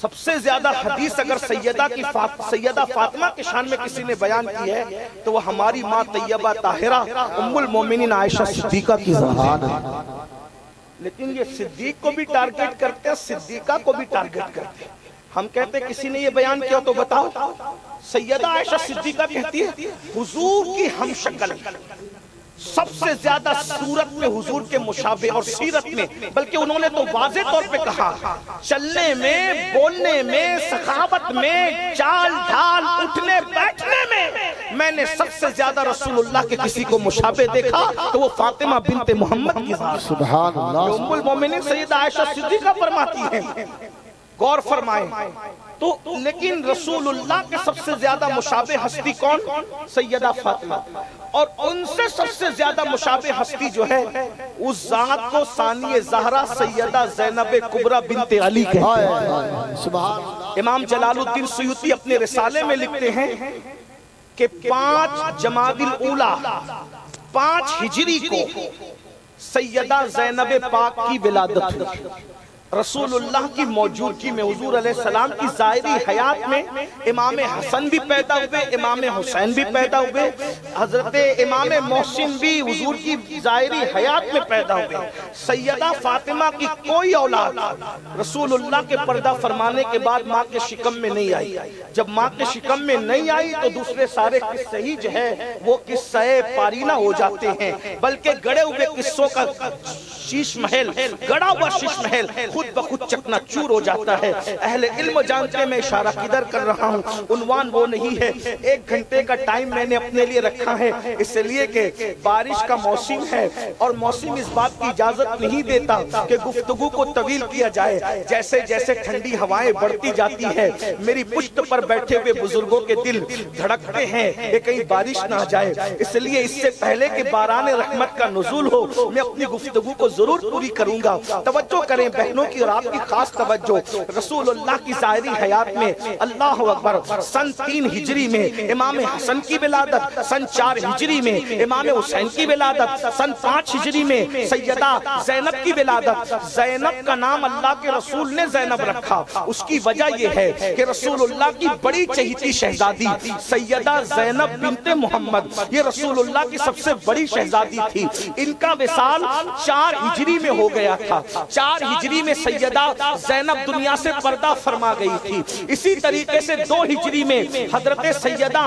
سب سے زیادہ حدیث اگر سیدہ فاطمہ کے شان میں کسی نے بیان کی ہے تو وہ ہماری ماں طیبہ طاہرہ ام المومنین عائشہ صدیقہ کی ذات ہے۔ لیکن یہ صدیق کو بھی ٹارگٹ کرتے ہیں، صدیقہ کو بھی ٹارگٹ کرتے ہیں۔ ہم کہتے ہیں کسی نے یہ بیان کیا تو بتاؤ۔ سیدہ عائشہ صدیقہ کہتی ہے حضور کی ہم شکل، سب سے زیادہ صورت میں حضور کے مشابہ اور سیرت میں، بلکہ انہوں نے تو واضح طور پہ کہا چلنے میں، بولنے میں، سخاوت میں، چال ڈھال، اٹھنے بیٹھنے میں نے سب سے زیادہ رسول اللہ کے کسی کو مشابہ دیکھا تو وہ فاطمہ بنت محمد کی ذات، سبحان اللہ، ام المومنین سیدہ عائشہ صدیقہ فرماتی ہیں۔ غور فرمائیں تو لیکن رسول اللہ کے سب سے زیادہ مشابہ ہستی کون؟ سیدہ فاطمہ، اور ان سے سب سے زیادہ مشابہ ہستی جو ہے اس ذات کو ثانی زہرا سیدہ زینب کبریٰ بنت علی کہتے ہیں۔ سبحان اللہ۔ امام جلال الدین سیوطی اپنے رسالے میں لکھتے ہیں کہ 5 جمادی الاولیٰ 5 ہجری کو سیدہ زینب پاک کی ولادت ہوئی۔ رسول اللہ کی موجودگی میں حضور علیہ السلام کی ظاہری حیات میں امام حسن بھی پیدا ہوئے، امام حسین بھی پیدا ہوئے، حضرت امام محسن بھی حضور کی ظاہری حیات میں پیدا ہوئے۔ سیدہ فاطمہ کی کوئی اولاد رسول اللہ کے پردہ فرمانے کے بعد ماں کے شکم میں نہیں آئی۔ جب ماں کے شکم میں نہیں آئی تو دوسرے سارے قصے ہی جو ہے وہ قصہ پارینہ ہو جاتے ہیں، بلکہ گڑے ہوئے قصوں کا شیش محل، گڑا ہوا شیش محل خود بخود چکنا چور ہو جاتا ہے۔ اہل علم جانتے ہیں میں اشارہ کدھر کر رہا ہوں، عنوان وہ نہیں ہے۔ 1 گھنٹے کا ٹائم میں نے اپنے لیے رکھا ہے اس لیے کہ بارش کا موسم ہے اور موسم اس بات کی اجازت نہیں دیتا کہ گفتگو کو طویل کیا جائے۔ جیسے جیسے ٹھنڈی ہوائیں بڑھتی جاتی ہے میری پشت پر بیٹھے ہوئے بزرگوں کے دل دھڑکتے ہیں کہ کہیں بارش نہ جائے، اس لیے اس سے پہلے کہ باران رحمت کا نزول ہو میں اپنی گفتگو کو ضرور پوری کروں گا۔ توجہ کریں بہنوں کی اور آپ کی خاص توجہ۔ رسول اللہ کی ظاہری حیات میں اللہ اکبر سن 3 ہجری میں امام حسن کی ولادت، سن 4 ہجری میں امام حسین کی ولادت، سن 5 ہجری میں سیدہ زینب کی ولادت۔ زینب کا نام اللہ کے رسول نے زینب رکھا، اس کی وجہ یہ ہے کہ رسول اللہ کی بڑی چہیتی شہزادی سیدہ زینب بنت محمد یہ رسول اللہ کی سب سے بڑی شہزادی تھی۔ ان کا وصال 4 ہجری میں ہو گیا تھا۔ 4 ہجری میں سیدہ زینب دنیا سے پردہ فرما گئی تھی۔ اسی طریقے سے 2 ہجری میں حضرت سیدہ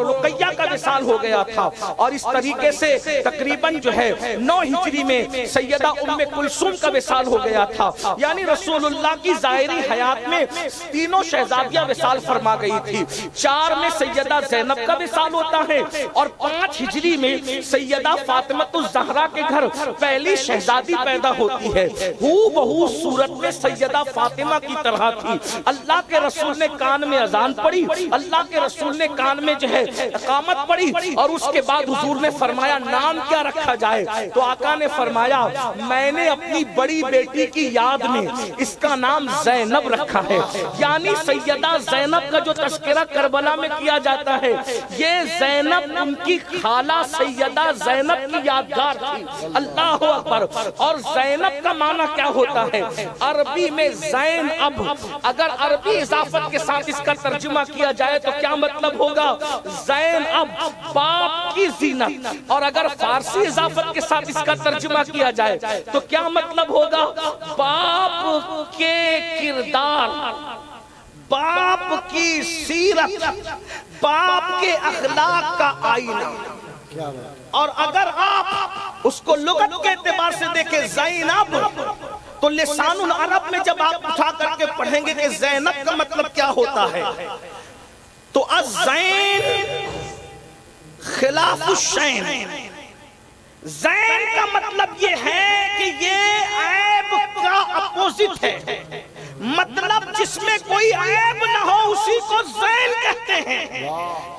رقیہ کا وصال ہو گیا تھا، اور اس طریقے سے تقریباً جو ہے 9 ہجری میں سیدہ ام کلثوم کا وصال ہو گیا تھا۔ یعنی رسول اللہ کی ظاہری حیات میں تینوں شہزادیاں وصال فرما گئی تھی۔ 4 میں سیدہ زینب کا وصال ہوتا ہے اور 5 ہجری میں سیدہ فاطمہ الزہرا کے گھر پہلی شہزادی پیدا ہوتی ہے۔ بہو صورت میں سیدہ فاطمہ کی طرح تھی۔ اللہ کے رسول نے کان میں اذان پڑھی، اللہ کے رسول نے کان میں جو ہے اقامت پڑھی، اور اس کے بعد حضور نے فرمایا نام کیا رکھا جائے؟ تو آقا نے فرمایا میں نے اپنی بڑی بیٹی کی یاد میں اس کا نام زینب رکھا ہے۔ یعنی سیدہ زینب کا جو تذکرہ کربلا میں کیا جاتا ہے یہ زینب ان کی خالہ سیدہ زینب کی یادگار تھی۔ اللہ اکبر۔ اور زینب کا معنی کیا ہوتا ہے؟ عربی میں زین اب، اگر عربی اضافت کے ساتھ اس کا ترجمہ کیا جائے تو کیا مطلب ہوگا؟ زین اب باپ کی زینت، اور اگر فارسی اضافت کے ساتھ اس کا ترجمہ کیا جائے تو کیا مطلب ہوگا؟ باپ کے کردار، باپ کی سیرت، باپ کے اخلاق کا آئینہ۔ اور اگر آپ اس کو لغت کے اعتبار سے دیکھیں زینب تو لسان العرب میں جب آپ اٹھا کر کے پڑھیں گے کہ زینب کا مطلب کیا ہوتا ہے تو الزین خلاف الشین، زین کا مطلب یہ ہے کہ یہ عیب کا اپوزٹ ہے، مطلب جس میں کوئی عیب نہ ہو اسی کو زین کہتے ہیں۔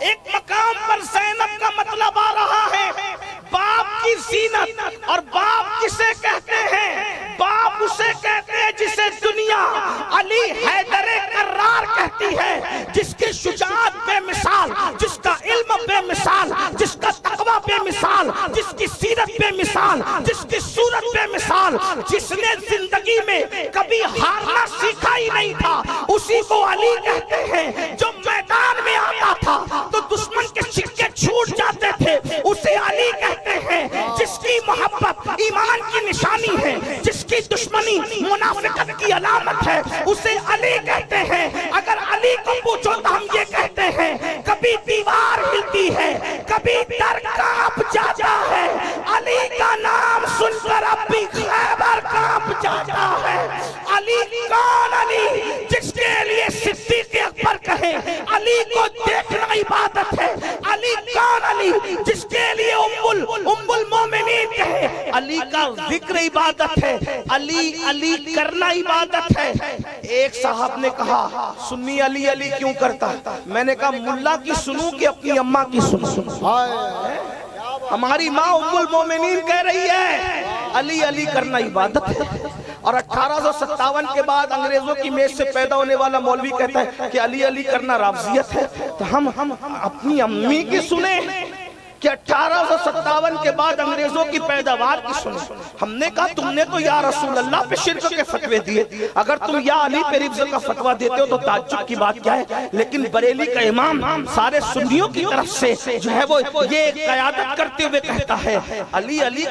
ایک مقام پر زینب کا مطلب آ رہا ہے باپ کی زینت، اور باپ کسے کہتے ہیں؟ باپ اسے کہتے ہیں جسے دنیا علی حیدر کرار کہتی ہے، جس کی شجاعت بے مثال، جس کا علم بے مثال، جس کا تقوی بے مثال، جس کی سیرت بے مثال، جس کی صورت بے مثال، جس نے زندگی میں کبھی ہارنا سیکھا ہی نہیں تھا اسی کو علی کہتے ہیں۔ جو میدان میں آتا تھا تو دشمن کے چھکے چھوٹ جاتے تھے اسے علی کہتے ہیں۔ جس کی محبت ایمان کی نشانی ہے، جس کی دشمنی منافقت کی علامت ہے اسے علی کہتے ہیں. اگر علی کو پوچھو تو ہم یہ کہتے ہیں کبھی دیوار ہلتی ہے کبھی در کانپ جاتا ہے. علی کا نام سن کر اب بھی خیبر کانپ جاتا ہے. علی کون علی جس کے لیے صدیق اکبر کہے علی کو دیکھنا عبادت ہے. علی کون علی جس کے لیے ام المومنین کہے علی کا ذکر عبادت ہے. علی علی کرنا عبادت ہے. ایک صاحب نے کہا سنی علی علی کیوں کرتا؟ میں نے کہا ملا کی سنوں کہ اپنی اماں کی سنوں؟ ہماری ماں ام المومنین کہہ رہی ہے علی علی کرنا عبادت ہے. اور 1857 کے بعد انگریزوں کی میز سے پیدا ہونے والا مولوی کہتا ہے کہ علی علی کرنا رافضیت ہے. تو ہم اپنی امی کی سنیں کہ 1857 کے بعد انگریزوں کی پیداوار کی سنیں؟ ہم نے کہا تم نے تو یا رسول اللہ پہ شرک کے فتوے دیے, اگر تم یا علی پہ رفض کا فتوہ دیتے ہو تو تعجب کی بات کیا ہے. لیکن بریلی کا امام سارے سنیوں کی طرف سے جو ہے وہ یہ قیادت کرتے ہوئے کہتا ہے علی علی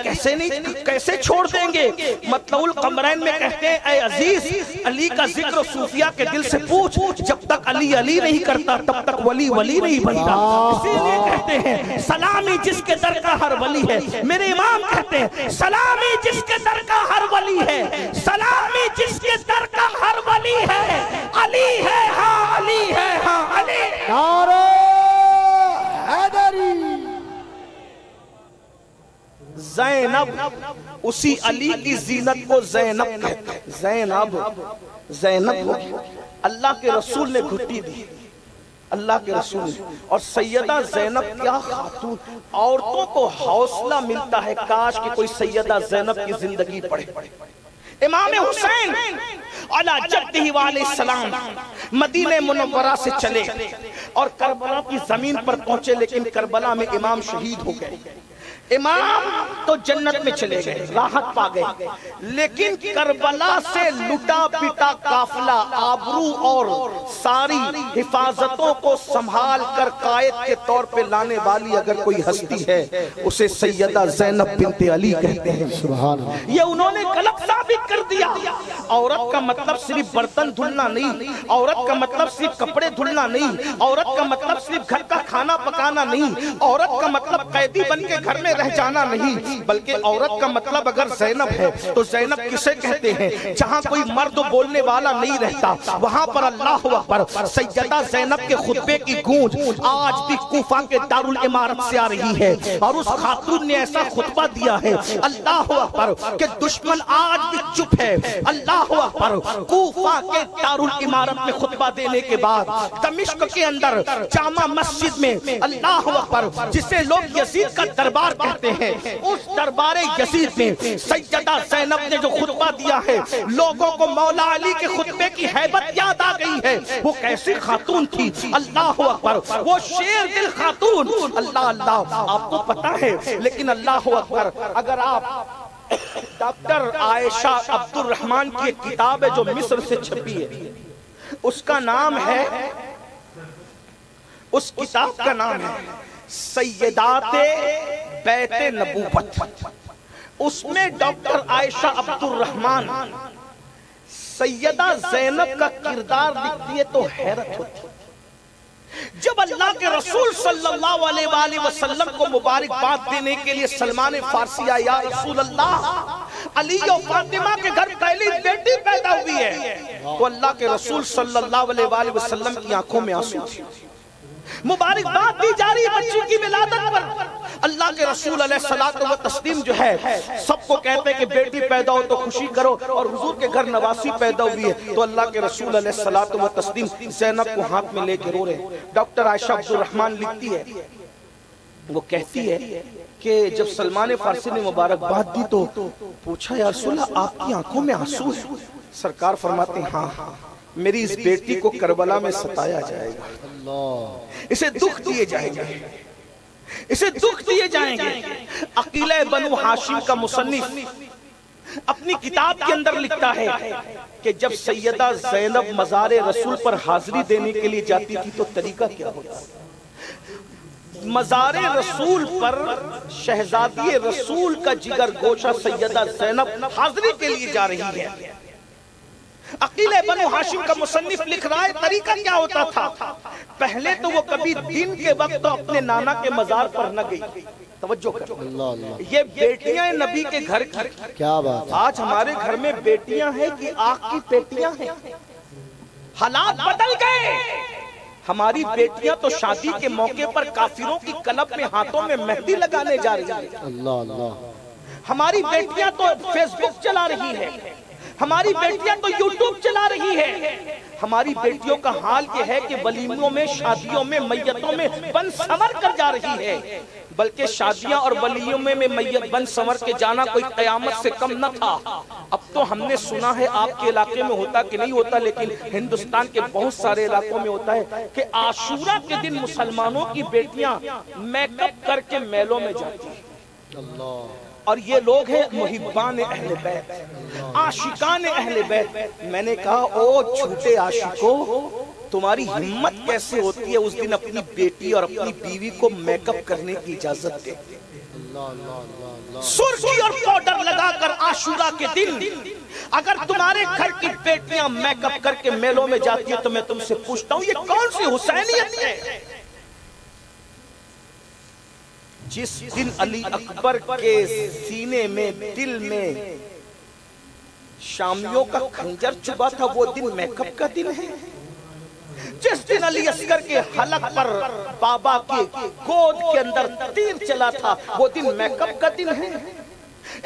کیسے چھوڑ دیں گے. مطلع القمرین میں کہتے ہیں اے عزیز علی کا ذکر صوفیہ کے دل سے پوچھ, جب تک علی علی نہیں کرتا تب تک ولی ولی نہیں بنتا. اسی لیے کہتے ہیں سلامی جس کے در کا ہر ولی ہے. میرے امام کہتے ہیں سلامی جس کے در کا ہر ولی ہے, سلامی جس کے در کا ہر ولی ہے. علی ہے ہاں علی ہے ہاں علی. نعرہ حیدری. زینب اسی علی کی زینت کو زینب کہتے ہیں. زینب اللہ کے رسول نے گھٹی دی, اللہ کے رسول نے. اور سیدہ زینب کیا خاتون, عورتوں کو حوصلہ ملتا ہے کاش کہ کوئی سیدہ زینب کی زندگی پڑھے. امام حسین علی جدہ علیہ السلام مدینہ منورہ سے چلے اور کربلا کی زمین پر پہنچے, لیکن کربلا میں امام شہید ہو گئے. امام تو جنت میں چلے گئے, راحت پا گئے, لیکن کربلا سے لٹا پٹا قافلہ آبرو اور ساری حفاظتوں کو سنبھال کر قائد کے طور پہ لانے والی اگر کوئی ہستی ہے اسے سیدہ زینب بنت علی کہتے ہیں. سبحان اللہ. یہ انہوں نے غلط ثابت کر دیا. عورت کا مطلب صرف برتن دھلنا نہیں, عورت کا مطلب صرف کپڑے دھلنا نہیں, عورت کا مطلب صرف گھر کا کھانا پکانا نہیں, عورت کا مطلب قیدی بن کے گھر میں رہ جانا نہیں, بلکہ عورت کا مطلب اگر زینب ہے تو زینب کسے کہتے ہیں؟ جہاں کوئی مرد بولنے والا نہیں رہتا وہاں پر اللہ اکبر سیدہ زینب کے خطبے کی گونج آج بھی کوفہ کے دارالعمارت سے آ رہی ہے. اور اس خاتون نے ایسا خطبہ دیا ہے اللہ اکبر کہ دشمن آج بھی چپ ہے. اللہ اکبر کوفہ کے دارالعمارت میں خطبہ دینے کے بعد دمشق کے اندر جامع مسجد میں اللہ اکبر جسے لوگ یزید کا دربار کہتے ہیں, اس دربار یزید میں سیدہ زینب نے جو خطبہ دیا ہے لوگوں کو مولا علی کے خطبے کی ہیبت یاد آ گئی ہے. وہ کیسی خاتون تھی اللہ اکبر, وہ شیر دل خاتون. اللہ اللہ آپ کو پتا ہے, لیکن اللہ اکبر اگر آپ ڈاکٹر عائشہ عبد الرحمن کی ایک کتاب ہے جو مصر سے چھپی ہے, اس کا نام ہے, اس کتاب کا نام ہے سیدات بیت نبوت. اس میں ڈاکٹر عائشہ عبد الرحمن سیدہ زینب کا کردار لکھتی ہے تو حیرت ہوتی. جب اللہ کے رسول صلی اللہ علیہ وآلہ وسلم کو مبارکباد دینے کے لیے سلمان فارسی آیا, یا رسول اللہ علی و فاطمہ کے گھر پہلی بیٹی پیدا ہوئی ہے, تو اللہ کے رسول صلی اللہ علیہ وآلہ وسلم کی آنکھوں میں آنسو تھی. مبارکباد دی جا رہی بچی کی ولادت پر. اللہ کے رسول علیہ الصلوۃ والتسلیم جو ہے سب کو کہتے ہیں کہ بیٹی پیدا ہو تو خوشی کرو, اور حضور کے گھر نواسی پیدا ہوئی ہے تو اللہ کے رسول علیہ الصلوۃ والتسلیم زینب کو ہاتھ میں لے کے رو رہے ہیں. ڈاکٹر عائشہ عبد الرحمن لکھتی ہے, وہ کہتی ہے کہ جب سلمان فارسی نے مبارکباد دی تو پوچھا یا رسول اللہ آپ کی آنکھوں میں آنسو ہے؟ سرکار فرماتے ہیں ہاں میری اس بیٹی کو کربلا میں ستایا جائے گا, اسے دکھ دیے جائیں گے, اسے دکھ دیے جائیں گے. عقیلہ بنو ہاشم کا مصنف اپنی کتاب کے اندر لکھتا ہے کہ جب سیدہ زینب مزار رسول پر حاضری دینے کے لیے جاتی تھی تو طریقہ کیا ہوتا. مزار رسول پر شہزادی رسول کا جگر گوشہ سیدہ زینب حاضری کے لیے جا رہی ہے۔ عقیل بنو ہاشم کا مصنف لکھ رہا ہے طریقہ کیا ہوتا تھا۔ پہلے تو وہ کبھی دن کے وقت تو اپنے نانا کے مزار پر نہ گئی۔ توجہ کرو، یہ بیٹیاں نبی کے گھر کی، کیا بات ہے۔ آج ہمارے گھر میں بیٹیاں ہیں کہ آگ کی پیٹیاں ہیں۔ حالات بدل گئے۔ ہماری بیٹیاں تو شادی کے موقع پر کافروں کی کلب میں ہاتھوں میں مہندی لگانے جا رہی ہیں۔ اللہ اللہ۔ ہماری بیٹیاں تو فیس بک چلا رہی ہے، ہماری بیٹیاں تو یوٹیوب چلا رہی ہے۔ ہماری بیٹیوں کا حال یہ ہے کہ ولیموں میں، شادیوں میں، میتوں میں بن سمر کر جا رہی ہے، بلکہ شادیاں اور ولیوں میں میت بن سمر کے جانا کوئی قیامت سے کم نہ تھا۔ اب تو ہم نے سنا ہے آپ کے علاقے میں ہوتا کہ نہیں ہوتا، لیکن ہندوستان کے بہت سارے علاقوں میں ہوتا ہے کہ عاشورہ کے دن مسلمانوں کی بیٹیاں میک اپ کر کے میلوں میں جاتی ہیں۔ اللہ۔ اور یہ لوگ ہیں محبان اہل بیت، عاشقان اہل بیت۔ میں نے کہا او جھوٹے عاشقوں، تمہاری ہمت کیسے ہوتی ہے اس دن اپنی بیٹی اور اپنی بیوی کو میک اپ کرنے کی اجازت دے؟ سرخی اور پاؤڈر لگا کر عاشورہ کے دن اگر تمہارے گھر کی بیٹیاں میک اپ کر کے میلوں میں جاتی ہیں تو میں تم سے پوچھتا ہوں یہ کون سی حسینیت ہے؟ جس دن علی اکبر کے سینے میں، دل میں شامیوں کا خنجر چبھا تھا وہ دن میک اپ کا دن ہے۔ جس دن علی اصغر کے حلق پر بابا کی گود کے اندر تیر چلا تھا وہ دن میک اپ کا دن ہے۔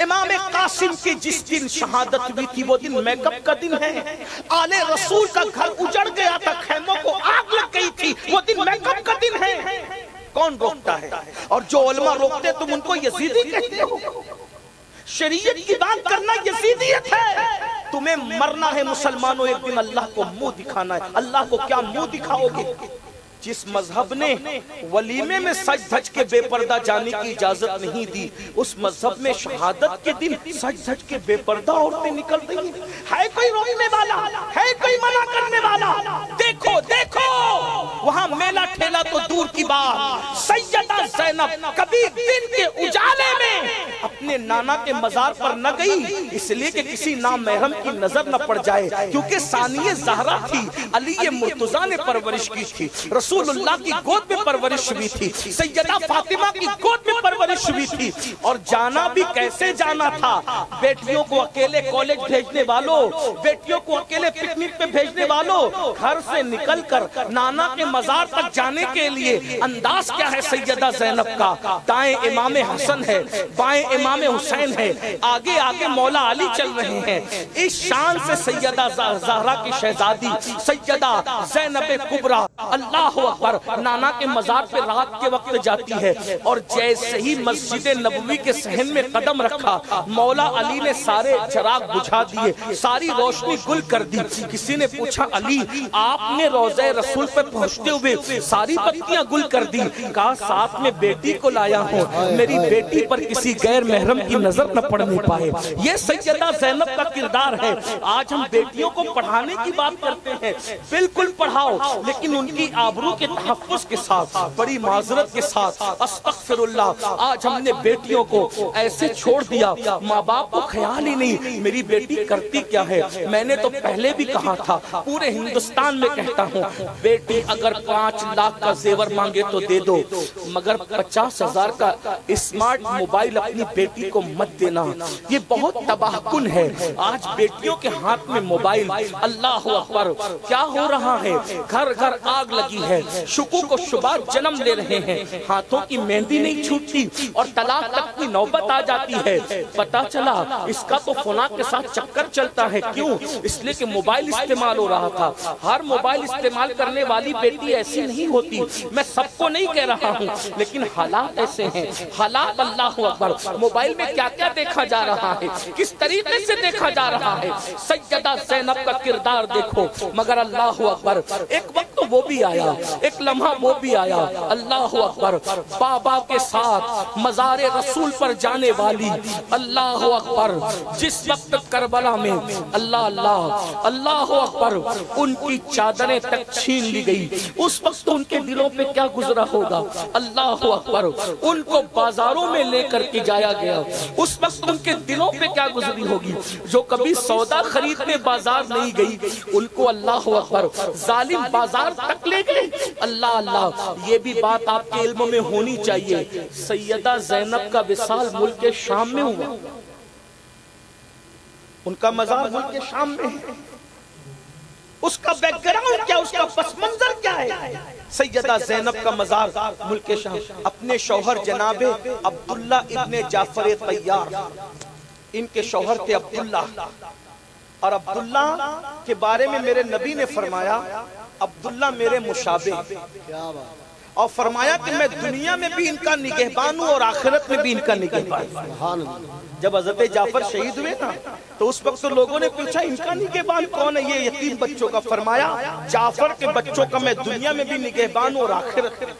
امام قاسم کی جس دن شہادت ہوئی تھی وہ دن میک اپ کا دن ہے۔ آل رسول کا گھر اجڑ گیا تھا، خیموں کو آگ لگ گئی تھی، وہ دن میک اپ کا دن ہے۔ کون روکتا ہے؟ اور جو علماء روکتے تم ان کو یزیدی کہتے ہو۔ شریعت کی بات کرنا یزیدیت ہے۔ تمہیں مرنا ہے مسلمانوں، ایک دن اللہ کو منہ دکھانا ہے۔ اللہ کو کیا منہ دکھاؤ گے؟ جس مذہب نے ولیمے میں سج دھج کے بے پردہ جانے کی اجازت نہیں دی، اس مذہب میں شہادت کے دن سج دھج کے بے پردہ عورتیں نکل رہی ہیں۔ ہے کوئی روکنے والا؟ ہے کوئی منع کرنے والا؟ دیکھو دیکھو، وہاں میلہ ٹھیلا تو دور کی بات، سیدہ زینب کبھی دن کے اجالے میں اپنے نانا کے مزار پر نہ گئی، اس لیے کہ کسی نامحرم کی نظر نہ پڑ جائے، کیونکہ ثانیہ زہرا تھی، علی مرتضیٰ نے پرورش کی تھی، رسول اللہ کی گود میں پرورش ہوئی تھی، سیدہ فاطمہ کی گود میں پرورش ہوئی تھی۔ اور جانا بھی کیسے جانا تھا؟ بیٹیوں کو اکیلے کالج بھیجنے والوں، بیٹیوں کو اکیلے پکنک پہ بھیجنے والوں، گھر سے نکل کر نانا کے مزار تک جانے کے لیے انداز کیا ہے سیدہ زینب کا؟ دائیں امام حسن ہے، بائیں امام حسین ہے، آگے آگے مولا علی چل رہے ہیں۔ اس شان سے سیدہ زہرا کی شہزادی سیدہ زینب کبریٰ اللہ اکبر نانا کے مزار پہ رات کے وقت جاتی ہے، اور جیسے ہی مسجد نبوی کے صحن میں قدم رکھا، مولا علی نے سارے چراغ بجھا دیے، ساری روشنی گل کر دی۔ کسی نے پوچھا علی آپ نے روضہ رسول پہ پہنچتے ہوئے ساری بتیاں گل کر دی؟ کہا ساتھ میں بیٹی کو لایا ہوں، میری بیٹی پر کسی غیر محرم کی نظر نہ پڑنے پائے۔ یہ سیدہ زینب کا کردار ہے۔ آج ہم بیٹیوں کو پڑھانے کی بات کرتے ہیں، بالکل پڑھاؤ، لیکن ان کی آبرو کے تحفظ کے ساتھ، بڑی معذرت کے ساتھ، استغفر اللہ۔ آج ہم نے بیٹیوں کو ایسے چھوڑ دیا، ماں باپ کو خیال ہی نہیں میری بیٹی کرتی کیا ہے۔ میں نے تو پہلے بھی کہا تھا، پورے ہندوستان میں کہتا ہوں، بیٹی اگر 5 لاکھ کا زیور مانگے تو دے دو، مگر 50,000 کا اسمارٹ موبائل اپنی بیٹی کو مت دینا۔ یہ بہت تباہ کن ہے۔ آج بیٹیوں کے ہاتھ میں موبائل، اللہ اکبر، کیا ہو رہا ہے؟ گھر گھر آگ لگی ہے، شکوک و شبہات جنم لے رہے ہیں، ہاتھوں کی مہندی نہیں چھوٹتی اور طلاق تک کی نوبت آ جاتی ہے۔ پتا چلا اس کا تو فلاں کے ساتھ چکر چلتا ہے، کیوں؟ اس لیے کہ موبائل استعمال ہو رہا تھا۔ ہر موبائل استعمال کرنے والی بیٹی ایسی نہیں ہوتی، میں سب کو نہیں کہہ رہا ہوں، لیکن حالات ایسے ہیں، حالات اللہ اکبر۔ موبائل میں کیا کیا دیکھا جا رہا ہے، کس طریقے سے دیکھا جا رہا ہے۔ سیدہ زینب کا کردار دیکھو، مگر اللہ اکبر ایک وقت وہ بھی آیا، ایک لمحہ وہ بھی آیا، اللہ اکبر، بابا کے ساتھ مزار رسول پر جانے والی، اللہ اکبر، جس وقت کربلا میں اللہ اللہ اللہ اکبر ان کی چادریں تک چھین لی گئی، اس اس وقت ان کے دلوں پہ کیا گزرا ہوگا. اللہ اکبر. ان کو بازاروں میں لے کر کے جایا گیا, اس وقت ان کے دلوں پہ کیا گزری ہوگی. جو کبھی سودا خریدنے بازار نہیں گئی, ان کو اللہ اکبر ظالم بازار تک لے گئے. اللہ اللہ, یہ بھی بات آپ کے علم میں ہونی چاہیے. سیدہ زینب کا وصال ملک شام میں ہوا, ان کا مزار ملک شام میں ہے. اس کا بیک گراؤنڈ کیا, اس کا پس منظر کیا ہے؟ سیدہ زینب کا مزار ملک شام. اپنے شوہر جناب عبداللہ ابن جعفر طیار, ان کے شوہر تھے عبداللہ, اور عبداللہ کے بارے میں میرے نبی نے فرمایا عبداللہ میرے مشابہ, اور فرمایا کہ میں دنیا میں بھی ان کا نگہبان ہوں اور آخرت میں بھی ان کا نگہبان ہوں. جب حضرت جعفر شہید ہوئے نا تو اس وقت لوگوں نے پوچھا ان کا نگہبان کون ہے؟ یہ یتیم بچوں کا. فرمایا جعفر کے بچوں کا میں دنیا میں بھی نگہبان ہوں اور آخرت میں.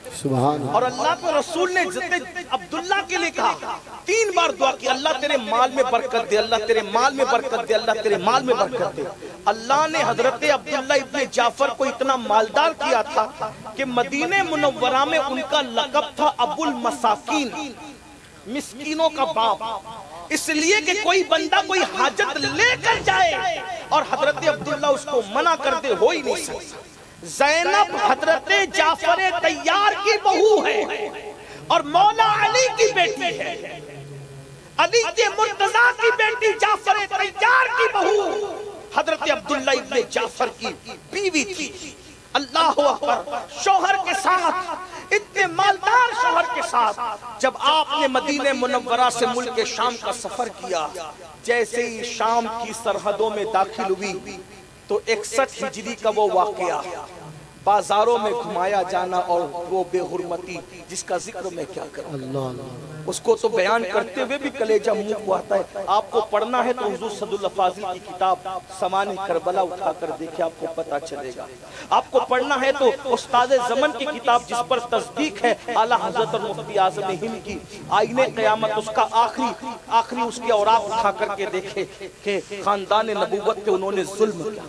اور اللہ کے رسول نے عبداللہ کے لیے کہا, 3 بار دعا کی, اللہ تیرے مال میں برکت دے, اللہ تیرے مال میں برکت دے, اللہ تیرے مال میں برکت دے. اللہ نے حضرت عبداللہ ابن جعفر کو اتنا مالدار کیا تھا کہ مدینہ منورہ میں ان کا لقب تھا ابو المساکین, مسکینوں کا باپ. اس لیے کہ کوئی بندہ کوئی حاجت لے کر جائے اور حضرت عبداللہ اس کو منع کر دے, ہو ہی نہیں سکتا. زینب حضرت جعفر طیار کی بہو ہے اور مولا علی کی بیٹی ہے. علی کے مرتضیٰ کی بیٹی جعفر طیار کی بہو حضرت عبداللہ ابن جعفر کی بیوی تھی. اللہ اکبر. شوہر کے ساتھ, اتنے مالدار شوہر کے ساتھ جب آپ نے مدینہ منورہ سے ملک شام کا سفر کیا, جیسے ہی شام کی سرحدوں میں داخل ہوئی تو 61 ہجری کا وہ واقعہ, بازاروں میں گھمایا جانا اور وہ بے حرمتی جس کا ذکر میں کیا کروں, اس کو تو بیان کرتے ہوئے بھی کلیجہ منہ کو آتا ہے. آپ کو پڑھنا ہے تو حضور صد اللہ فاضل کی کتاب سمان کربلا اٹھا کر دیکھیں, آپ کو پتہ چلے گا. آپ کو پڑھنا ہے تو استاد زمن کی کتاب جس پر تصدیق ہے اعلیٰ حضرت اور مفتی اعظم ہند کی آئین قیامت, اس کا آخری اس کے اوراق اٹھا کر کے دیکھے کہ خاندان نبوت پہ انہوں نے ظلم کیا.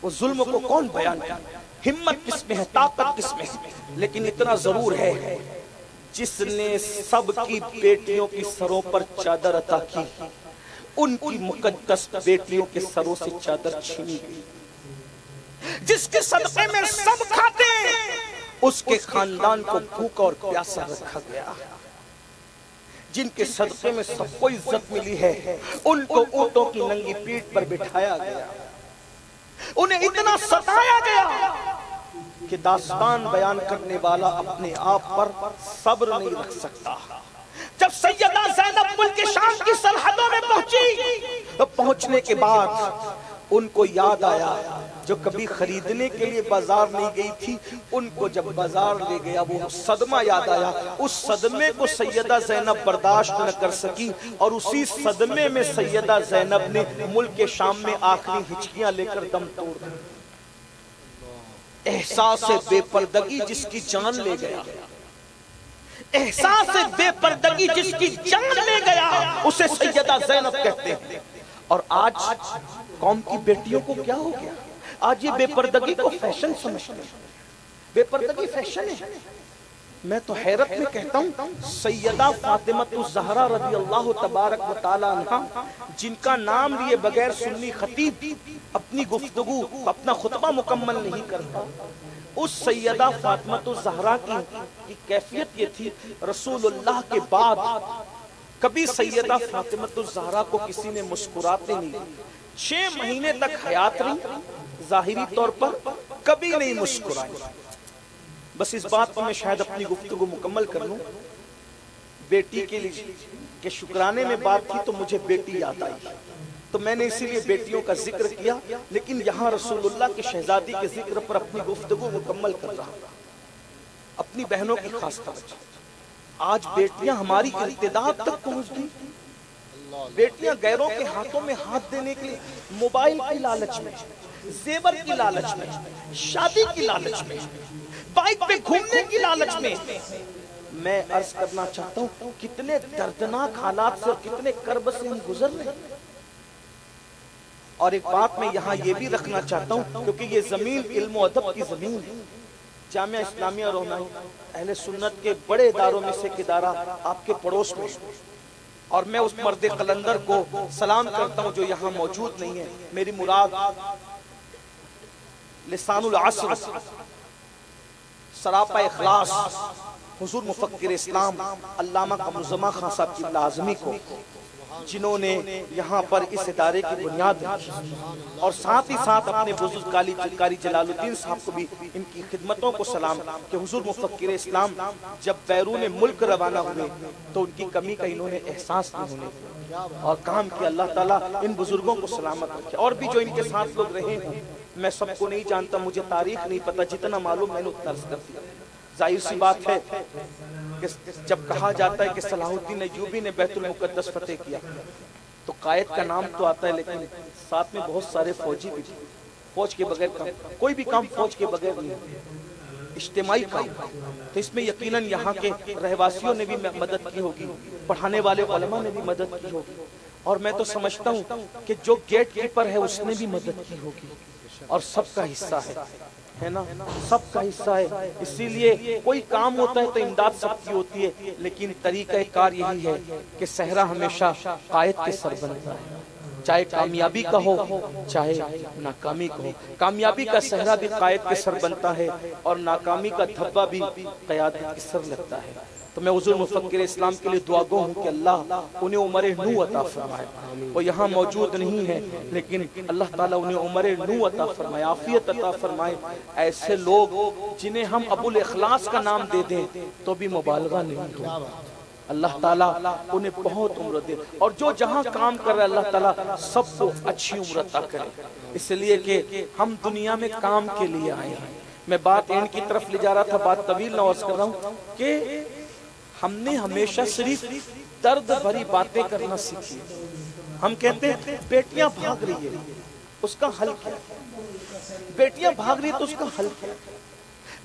وہ ظلم کو کون بیان کیا؟ ہمت کس میں ہے, طاقت کس میں ہے؟ لیکن اتنا ضرور ہے, جس نے سب کی بیٹیوں کی سروں پر چادر عطا کی, ان کی مقدس بیٹیوں کے سروں سے چادر چھینی گئی. جس کے صدقے میں سب کھاتے ہیں, اس کے خاندان کو بھوکا اور پیاسا رکھا گیا. جن کے صدقے میں سب کو عزت ملی ہے, ان کو اونٹوں کی ننگی پیٹھ پر بٹھایا گیا, انہیں اتنا ستایا گیا کہ داستان بیان کرنے والا اپنے آپ پر صبر نہیں رکھ سکتا. جب سیدہ زینب ملک شام کی سرحدوں میں پہنچی تو پہنچنے کے بعد ان کو یاد آیا جو کبھی خریدنے کے لیے بازار نہیں گئی تھی, ان کو جب بازار لے گیا وہ صدمہ یاد آیا. اس صدمے کو سیدہ زینب برداشت نہ کر سکی اور اسی صدمے میں سیدہ زینب نے ملک شام میں آخری ہچکیاں لے کر دم توڑ دی. احساس بے پردگی جس کی جان لے گیا, احساس بے پردگی جس کی جان لے گیا, اسے سیدہ زینب کہتے ہیں. اور آج قوم کی بیٹیوں کو کیا ہو گیا؟ آج یہ بے پردگی کو فیشن سمجھتے ہیں. بے پردگی فیشن ہے. میں تو حیرت میں کہتا ہوں, سیدہ فاطمہ الزہرا رضی اللہ تبارک و تعالی عنہا, جن کا نام لیے بغیر سنی خطیب اپنی گفتگو اپنا خطبہ مکمل نہیں کرتا, اس سیدہ فاطمہ الزہرا کی کیفیت یہ تھی, رسول اللہ کے بعد کبھی سیدہ فاطمہ الزہرا کو کسی نے مسکراتے نہیں. 6 مہینے تک حیات رہی, ظاہری طور پر کبھی نہیں مسکرائی. بس اس بات پر میں شاید اپنی گفتگو مکمل کر لوں. بیٹی کے لیے کہ شکرانے میں بات تھی تو مجھے بیٹی یاد آئی, تو میں نے اسی لیے بیٹیوں کا ذکر کیا, لیکن یہاں رسول اللہ کے شہزادی کے ذکر پر اپنی گفتگو مکمل کر رہا ہوں. اپنی بہنوں کی خاص توجہ. آج بیٹیاں ہماری ارتداد تک پہنچ گئی. بیٹیاں غیروں کے ہاتھوں میں ہاتھ دینے کے لیے موبائل کی لالچ میں, زیور کی لالچ میں, شادی کی لالچ میں, بائک پہ گھومنے کی لالچ میں. میں عرض کرنا چاہتا ہوں کتنے دردناک حالات سے اور کتنے کرب سے ہم گزر رہے ہیں. اور ایک بات میں یہاں یہ بھی رکھنا چاہتا ہوں, کیونکہ یہ زمین علم و ادب کی زمین ہے. جامعہ اسلامیہ رونائی اہل سنت کے بڑے اداروں میں سے ایک ادارہ آپ کے پڑوس میں، اور میں اس مرد قلندر کو سلام کرتا ہوں جو یہاں موجود نہیں ہے. میری مراد لسان العصر، سراپا اخلاص، حضور مفکر اسلام علامہ قمرالزمان خان صاحب کی لازمی کو، جنہوں نے یہاں پر اس ادارے کی بنیاد رکھی، اور ساتھ ہی ساتھ اپنے بزرگ قاری جلال الدین صاحب کو بھی ان کی خدمتوں کو سلام کہ حضور مفکر اسلام جب بیرون ملک روانہ ہوئے تو ان کی کمی کا انہوں نے احساس نہیں ہونے دیا اور کام کیا. اللہ تعالیٰ ان بزرگوں کو سلامت رکھے. اور بھی جو ان کے ساتھ لوگ رہے ہیں میں سب کو نہیں جانتا، مجھے تاریخ نہیں پتا، جتنا معلوم میں نے اتنا عرض کر دیا. ظاہر سی بات ہے کہ جب کہا جاتا ہے کہ صلاح الدین ایوبی نے بیت المقدس فتح کیا تو قائد کا نام تو آتا ہے، لیکن ساتھ میں بہت سارے فوجی بھی تھے. فوج کے بغیر کام، کوئی بھی کام فوج کے بغیر نہیں، اجتماعی کام. تو اس میں یقیناً یہاں کے رہواسیوں نے بھی مدد کی ہوگی، پڑھانے والے علماء نے بھی مدد کی ہوگی، اور میں تو سمجھتا ہوں کہ جو گیٹ کیپر ہے اس نے بھی مدد کی ہوگی، اور سب کا حصہ ہے نا، سب کا حصہ ہے. اسی لیے کوئی کام ہوتا ہے تو امداد سب کی ہوتی ہے، لیکن طریقہ کار یہی ہے کہ صحرا ہمیشہ قائد کے سر بنتا ہے، چاہے کامیابی کا ہو چاہے ناکامی کا ہو. کامیابی کا صحرا بھی قائد کے سر بنتا ہے اور ناکامی کا دھبا بھی قیادت کے سر لگتا ہے. تو میں حضور مفکر اسلام کے لیے دعا گو ہوں کہ اللہ انہیں عمر نو عطا فرمائے. وہ یہاں موجود نہیں ہے لیکن اللہ تعالیٰ انہیں عمر نو عطا فرمائے، عافیت عطا فرمائے. ایسے لوگ جنہیں ہم ابو الاخلاص کا نام دے دیں تو بھی مبالغہ نہیں ہو. اللہ تعالیٰ انہیں بہت عمر دے، اور جو جہاں کام کر رہے اللہ تعالیٰ سب کو اچھی عمر عطا کرے. اس لیے کہ ہم دنیا میں کام کے لیے آئے ہیں. میں بات ان کی طرف لے جا رہا تھا، بات طویل نہ عرض کر رہا ہوں کہ ہم نے ہمیشہ صرف درد بھری باتیں کرنا سیکھی. ہم کہتے ہیں بیٹیاں بھاگ رہی ہے، اس کا حل کیا؟ بیٹیاں بھاگ رہی ہے تو اس کا حل کیا؟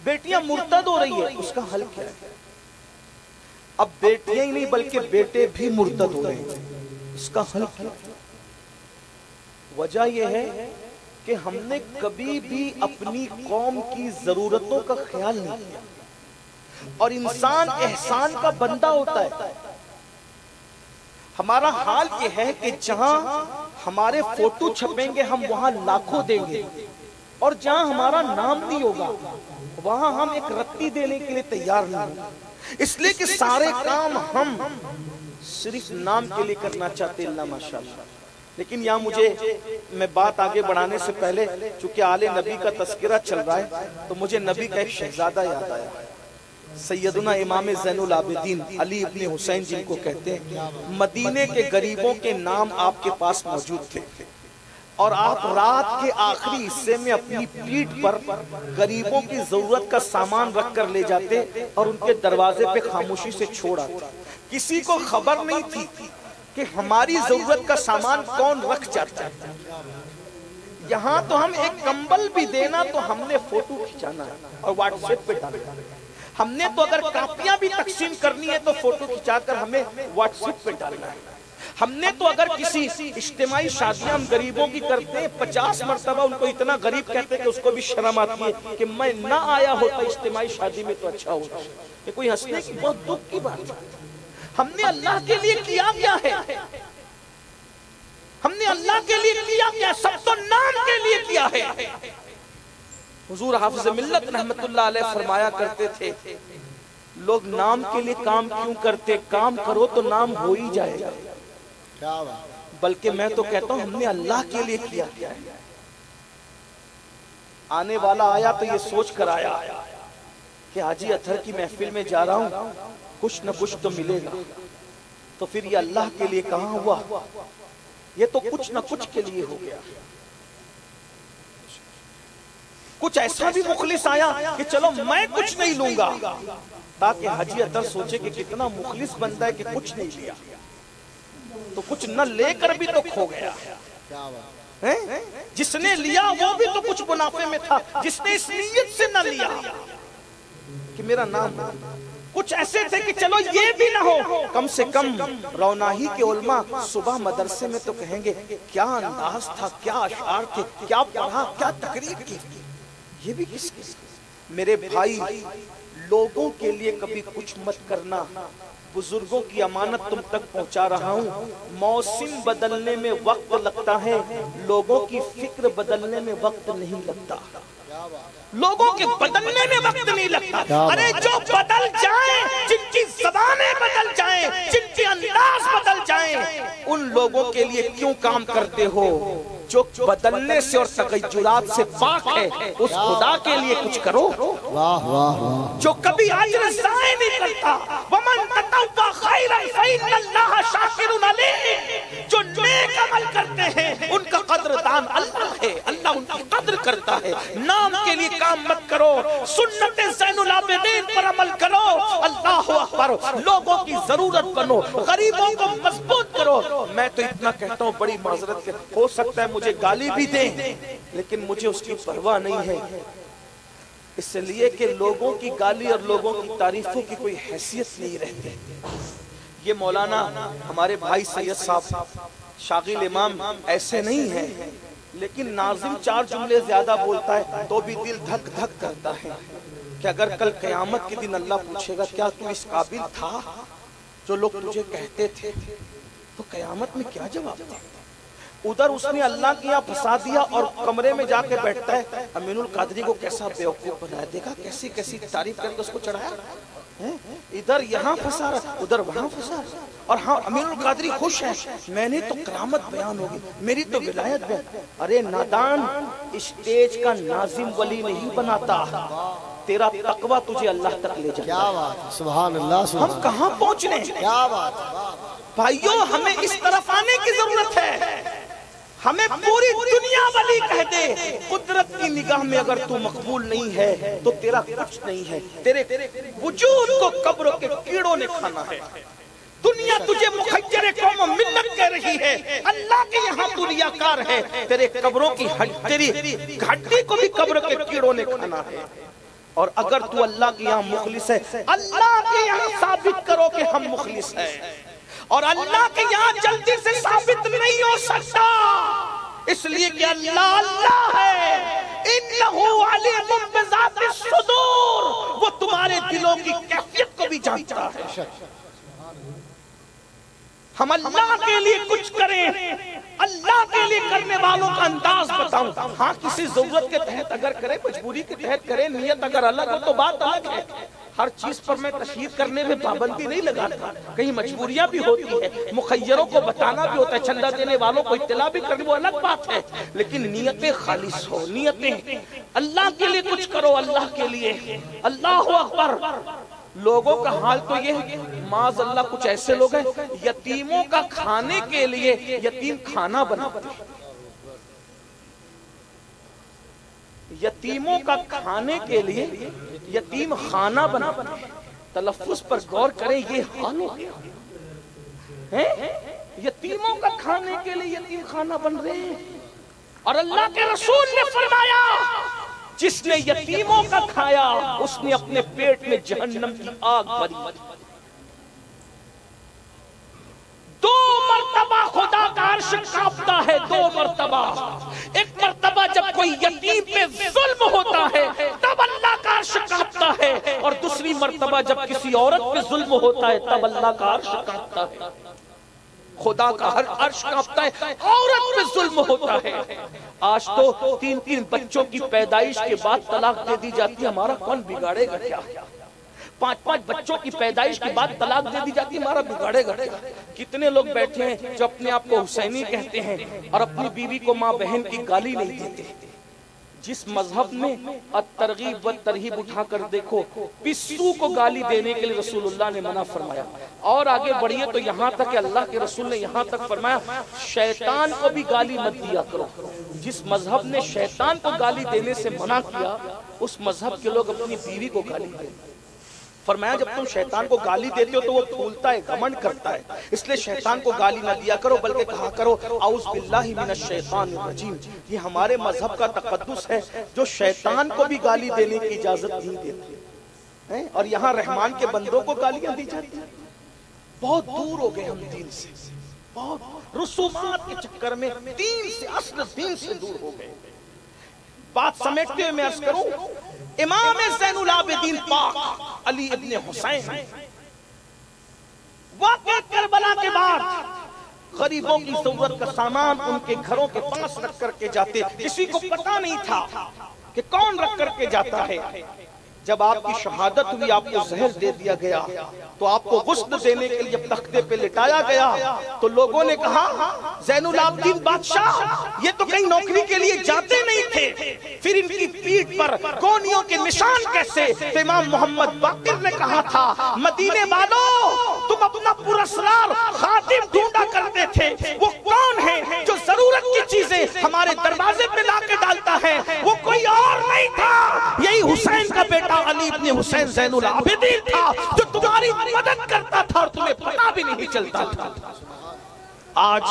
بیٹیاں مرتد ہو رہی ہے، اس کا حل کیا ہے؟ اب بیٹیاں ہی نہیں بلکہ بیٹے بھی مرتد ہو رہے ہیں، اس کا حل کیا؟ وجہ یہ ہے کہ ہم نے کبھی بھی اپنی قوم کی ضرورتوں کا خیال نہیں کیا. اور انسان احسان کا بندہ ہوتا ہے. ہمارا حال یہ ہے کہ جہاں ہمارے فوٹو چھپیں گے ہم وہاں لاکھوں دیں گے، اور جہاں ہمارا نام نہیں ہوگا وہاں ہم ایک رتی دینے کے لیے تیار نہیں. اس لیے کہ سارے کام ہم صرف نام کے لیے کرنا چاہتے ہیں. اللہ ماشاءاللہ. لیکن یہاں مجھے میں بات آگے بڑھانے سے پہلے چونکہ آل نبی کا تذکرہ چل رہا ہے تو مجھے نبی کا ایک شہزادہ یاد آیا. سیدنا امام زین العابدین علی ابن حسین جن کو کہتے ہیں، مدینے کے غریبوں کے نام آپ کے پاس موجود تھے، اور آپ رات کے آخری حصے میں اپنی پیٹھ پر غریبوں کی ضرورت کا سامان رکھ کر لے جاتے اور ان کے دروازے پہ خاموشی سے چھوڑ آتے. کسی کو خبر نہیں تھی کہ ہماری ضرورت کا سامان کون رکھ جاتا ہے. یہاں تو ہم ایک کمبل بھی دینا تو ہم نے فوٹو کھچانا ہے اور واٹس ایپ پہ ڈالنا ہے. ہم نے تو اگر کاپیاں بھی تقسیم کرنی ہے تو فوٹو کھچا کر ہمیں واٹس ایپ پہ ڈالنا ہے. ہم نے تو اگر کسی اجتماعی شادیاں ہم غریبوں کی کرتے ہیں 50 مرتبہ ان کو اتنا غریب کہتے ہیں کہ اس کو بھی شرم آتی ہے کہ میں نہ آیا ہوتا اجتماعی شادی میں تو اچھا ہوتا. یہ کوئی ہنسنے کی بہت دکھ کی بات ہے. ہم نے اللہ کے لیے کیا کیا ہے؟ ہم نے اللہ کے لیے کیا کیا؟ سب تو نام کے لیے کیا ہے. حضور حافظ ملت رحمت اللہ علیہ فرمایا کرتے تھے لوگ نام کے لیے کام کیوں کرتے؟ کام کرو تو نام ہو ہی جائے گا. بلکہ میں تو کہتا ہوں ہم نے اللہ کے لیے کیا کیا ہے. آنے والا آیا تو یہ سوچ کر آیا کہ حاجی اطہر کی محفل میں جا رہا ہوں کچھ نہ کچھ تو ملے گا. تو پھر یہ اللہ کے لیے کہاں ہوا؟ یہ تو کچھ نہ کچھ کے لیے ہو گیا. کچھ ایسا بھی مخلص آیا کہ چلو میں کچھ نہیں لوں گا تاکہ حاجی اطہر سوچے کہ کتنا مخلص بندہ ہے کہ کچھ نہیں لیا. تو کچھ نہ لے کر بھی تو کھو گیا. جس نے لیا وہ بھی تو کچھ منافع میں تھا، جس نے اس نیت سے نہ لیا کہ میرا نام. کچھ ایسے تھے کہ چلو یہ بھی نہ ہو، کم سے کم روناہی کے علماء صبح مدرسے میں تو کہیں گے کیا انداز تھا، کیا اشعار تھے، کیا پڑھا، کیا تقریر کی. یہ بھی کس میرے بھائی لوگوں کے لیے کبھی کچھ مت کرنا، بزرگوں کی امانت تم تک پہنچا رہا ہوں۔ موسم بدلنے میں وقت لگتا ہے، لوگوں کی فکر بدلنے میں وقت نہیں لگتا، لوگوں کے بدلنے میں وقت نہیں لگتا۔ ارے جو بدل جائیں، جن کی زبانیں بدل جائیں، جن کے انداز بدل جائیں، ان لوگوں کے لیے کیوں کام کرتے ہو؟ جو بدلنے سے اور تغیرات سے پاک ہے، اس خدا کے لیے کچھ کرو۔ واہ واہ واہ، جو کبھی اجر ضائع نہیں کرتا، ومن تطوع خیرا فإن اللہ شاکر علیم، جو نیک عمل کرتے ہیں ان کا قدردان اللہ ہے، اللہ ان کی قدر کرتا ہے۔ نام کے لیے کام مت کرو، سنت زین العابدین پر عمل کرو، اللہ اکبر، لوگوں کی ضرورت بنو، غریبوں کو مضبوط کرو۔ میں تو اتنا کہتا ہوں، بڑی معذرت کے ہو سکتا ہے مجھے گالی بھی دیں، لیکن مجھے اس کی پرواہ نہیں ہے، اس لیے کہ لوگوں کی گالی اور لوگوں کی تعریفوں کی کوئی حیثیت نہیں رہتی۔ یہ مولانا ہمارے بھائی سید صاحب شاغل امام ایسے نہیں ہیں، لیکن ناظم چار جملے زیادہ بولتا ہے تو بھی دل دھک دھک کرتا ہے کہ اگر کل قیامت کے دن اللہ پوچھے گا کیا تو اس قابل تھا جو لوگ تجھے کہتے تھے، تو قیامت میں کیا جواب دے؟ ادھر اس نے اللہ کی یہاں پھنسا دیا اور کمرے میں جا کے بیٹھتا ہے، امین القادری کو کیسا بیوقوف بنایا، دیکھا کیسی کیسی تعریف کر کے اس کو چڑھایا، ادھر یہاں پھنسا رہا، ادھر وہاں پھنسا رہا، اور ہاں امین القادری خوش ہے، میں نے تو کرامت بیان ہوگی، میری تو ولایت بیان۔ ارے نادان، اسٹیج کا ناظم ولی نہیں بناتا، تیرا تقوی تجھے اللہ تک لے جاتا۔ کیا بات ہے، سبحان اللہ، ہم کہاں پہنچنے؟ کیا بات ہے بھائیوں، ہمیں اس طرف آنے کی ضرورت ہے۔ ہمیں پوری دنیا ولی کہہ دے، قدرت کی نگاہ میں اگر تو مقبول نہیں ہے تو تیرا کچھ نہیں ہے، تیرے وجود کو قبروں کے کیڑوں نے کھانا ہے۔ دنیا تجھے مخیر قوم و ملت کہہ رہی ہے، اللہ کے یہاں تو ریاکار ہے، تیرے قبروں کی تیری ہڈی کو بھی قبر کے کیڑوں نے کھانا ہے۔ اور اگر تو اللہ کے یہاں مخلص ہے، اللہ کے یہاں ثابت کرو کہ ہم مخلص ہیں، اور اللہ کے یہاں جلدی سے ثابت نہیں ہو سکتا، اس لیے کہ اللہ اللہ ہے، انہو علیم بذات الصدور، وہ تمہارے دلوں کی کیفیت کو بھی جانتا ہے۔ ہم اللہ کے لیے کچھ کریں، اللہ کے لیے کرنے والوں کا انداز بتاؤں۔ ہاں کسی ضرورت کے تحت اگر کرے، مجبوری کے تحت کرے، نیت اگر الگ ہو تو بات الگ ہے۔ ہر چیز پر میں تشہیر کرنے میں پابندی نہیں لگاتا، کہیں مجبوریاں بھی ہوتی ہے، مخیروں کو بتانا بھی ہوتا ہے، چندہ دینے والوں کو اطلاع بھی کرنے، وہ الگ بات ہے، لیکن نیتیں خالص ہو، نیتیں اللہ کے لیے کچھ کرو، اللہ کے لیے۔ اللہ اکبر۔ لوگوں کا حال تو یہ ہے، معاذ اللہ کچھ ایسے لوگ ہیں یتیموں کا کھانے کے لیے یتیم کھانا بناتے ہیں، یتیموں کا کھانے کے لیے یتیم خانہ بناتے ہیں۔ تلفظ پر غور کریں، یہ حال ہو گیا، یتیموں کا کھانے کے لیے یتیم خانہ بن رہے ہیں۔ اور اللہ کے رسول نے فرمایا، جس نے یتیموں کا کھایا اس نے اپنے پیٹ میں جہنم کی آگ بھری۔ 2 مرتبہ خدا کا عرش کانپتا ہے، 2 مرتبہ۔ ایک مرتبہ جب کوئی یتیم پہ ظلم ہوتا ہے تب اللہ کا عرش کانپتا ہے، اور دوسری مرتبہ جب کسی عورت پہ ظلم ہوتا ہے تب اللہ کا عرش کانپتا ہے۔ خدا کا ہر عرش کانپتا ہے، عورت پہ ظلم ہوتا ہے۔ آج تو 3 بچوں کی پیدائش کے بعد طلاق دے دی جاتی ہے، ہمارا کون بگاڑے گا کیا؟ 5 بچوں کی پیدائش کے بعد طلاق دے دی جاتی ہے، ہمارا بگاڑے گا کیا؟ کتنے لوگ بیٹھے ہیں جو اپنے آپ کو حسینی کہتے ہیں اور اپنی بیوی کو ماں بہن کی گالی نہیں دیتے۔ جس مذہب میں الترغیب والترہیب اٹھا کر دیکھو، پسو کو گالی دینے کے لیے رسول اللہ نے منع فرمایا، اور آگے بڑھئے تو یہاں تک کہ اللہ کے رسول نے یہاں تک فرمایا شیطان کو بھی گالی مت دیا کرو۔ جس مذہب نے شیطان کو گالی دینے سے منع کیا، اس مذہب کے لوگ اپنی بیوی کو گالی دیں۔ فرمایا جب تم شیطان کو گالی دیتے ہو تو وہ پھولتا ہے، گھمنڈ کرتا ہے، اس لیے شیطان کو گالی نہ دیا کرو، بلکہ کہا کرو اعوذ باللہ من الشیطان الرجیم۔ یہ ہمارے مذہب کا تقدس ہے جو شیطان کو بھی گالی دینے کی اجازت نہیں دیتے، اور یہاں رحمان کے بندوں کو گالیاں دی جاتی ہیں۔ بہت دور ہو گئے ہم دین سے، بہت رسومات کے چکر میں دین سے، اصل دین سے دور ہو گئے۔ بات سمیٹتے ہوئے میں عرض کروں، امام زین العابدین پاک علی ابن حسین واقعہ کربلا کے بعد غریبوں کی ضرورت کا سامان ان کے گھروں کے پاس رکھ کر کے جاتے. کسی کو پتا نہیں تھا کہ کون رکھ کر کے جاتا ہے. جب آپ کی شہادت ہوئی, آپ کو زہر دے دیا گیا, تو آپ کو غسل دینے کے لیے تختے پہ لٹایا گیا تو لوگوں نے کہا زین العابدین بادشاہ یہ تو کہیں نوکری کے لیے جاتے نہیں تھے, پھر ان کی پیٹھ پر گونیوں کے نشان کیسے؟ تو امام محمد باقر نے کہا تھا مدینے والوں تم اپنا پراسرار خادم ڈھونڈا کرتے تھے, وہ کون ہے جو ضرورت کی چیزیں ہمارے دروازے پہ لا کے ڈالتا ہے؟ وہ کوئی اور نہیں تھا, یہی حسین کا بیٹا علی ابن حسین زین العابدین تھا جو تمہاری مدد کرتا تھا اور تمہیں پتہ بھی نہیں چلتا تھا. آج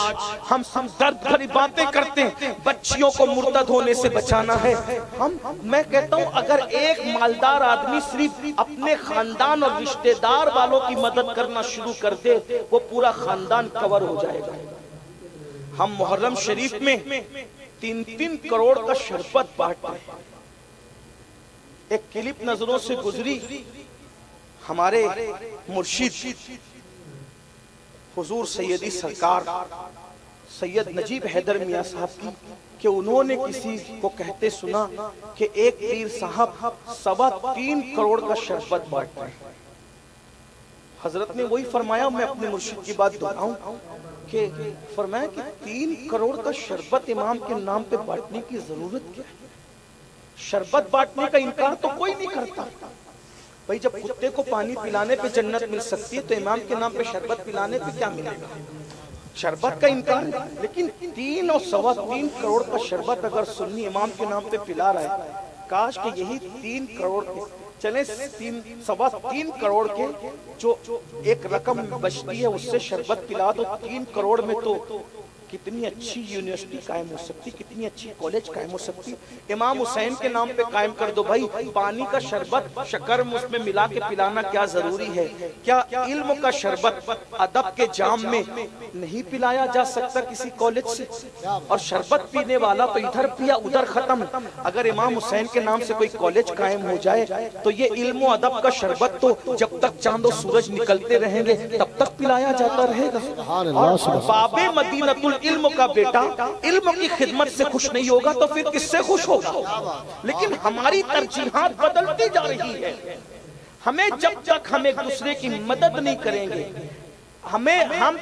ہم درد بھری باتیں کرتے ہیں, بچیوں کو مرتد ہونے سے بچانا ہے. میں کہتا ہوں اگر ایک مالدار آدمی صرف اپنے خاندان اور رشتہ دار والوں کی مدد کرنا شروع کر دے, وہ پورا خاندان کور ہو جائے گا. ہم محرم شریف میں 3 کروڑ کا شربت بانٹتے ہیں. ایک کلپ نظروں سے گزری ہمارے مرشد حضور سیدی سرکار سید نجیب حیدر میاں صاحب کی, کہ انہوں نے کسی کو کہتے سنا کہ ایک پیر صاحب 3.25 کروڑ کا شربت بانٹتے ہیں. حضرت نے وہی فرمایا, میں اپنے مرشد کی بات دہراؤں, کہ فرمایا کہ 3 کروڑ کا شربت امام کے نام پہ بانٹنے کی ضرورت کیا ہے؟ شربت بانٹنے کا انکار تو کوئی نہیں کرتا بھائی. جب کتے کو پانی پلانے پہ جنت مل سکتی ہے تو امام کے نام پہ شربت پلانے پہ کیا ملے گا؟ شربت کا انکار ہے. لیکن 3 اور 3.25 کروڑ کا شربت اگر سنی امام کے نام پہ پلا رہا ہے, کاش کہ یہی 3 کروڑ کے چلے 3.25 کروڑ کے جو ایک رقم بچتی ہے اس سے شربت پلا دو. 3 کروڑ میں تو کتنی اچھی یونیورسٹی قائم ہو سکتی, کتنی اچھی کالج قائم ہو سکتی. امام حسین کے نام پہ قائم کر دو بھائی. پانی کا شربت شکر اس میں ملا کے پلانا کیا ضروری ہے؟ کیا علم کا شربت ادب کے جام میں نہیں پلایا جا سکتا کسی کالج سے؟ اور شربت پینے والا تو ادھر پیا ادھر ختم. اگر امام حسین کے نام سے کوئی کالج قائم ہو جائے تو یہ علم و ادب کا شربت تو جب تک چاند و سورج نکلتے رہیں گے تب تک پلایا جاتا رہے گا. اور باب مدینۃ علم کا بیٹا علم کی خدمت سے خوش نہیں ہوگا تو پھر کس سے خوش ہوگا؟ لیکن ہماری ترجیحات بدلتی جا رہی ہے. ہمیں جب تک ہم ایک دوسرے کی مدد نہیں کریں گے, ہم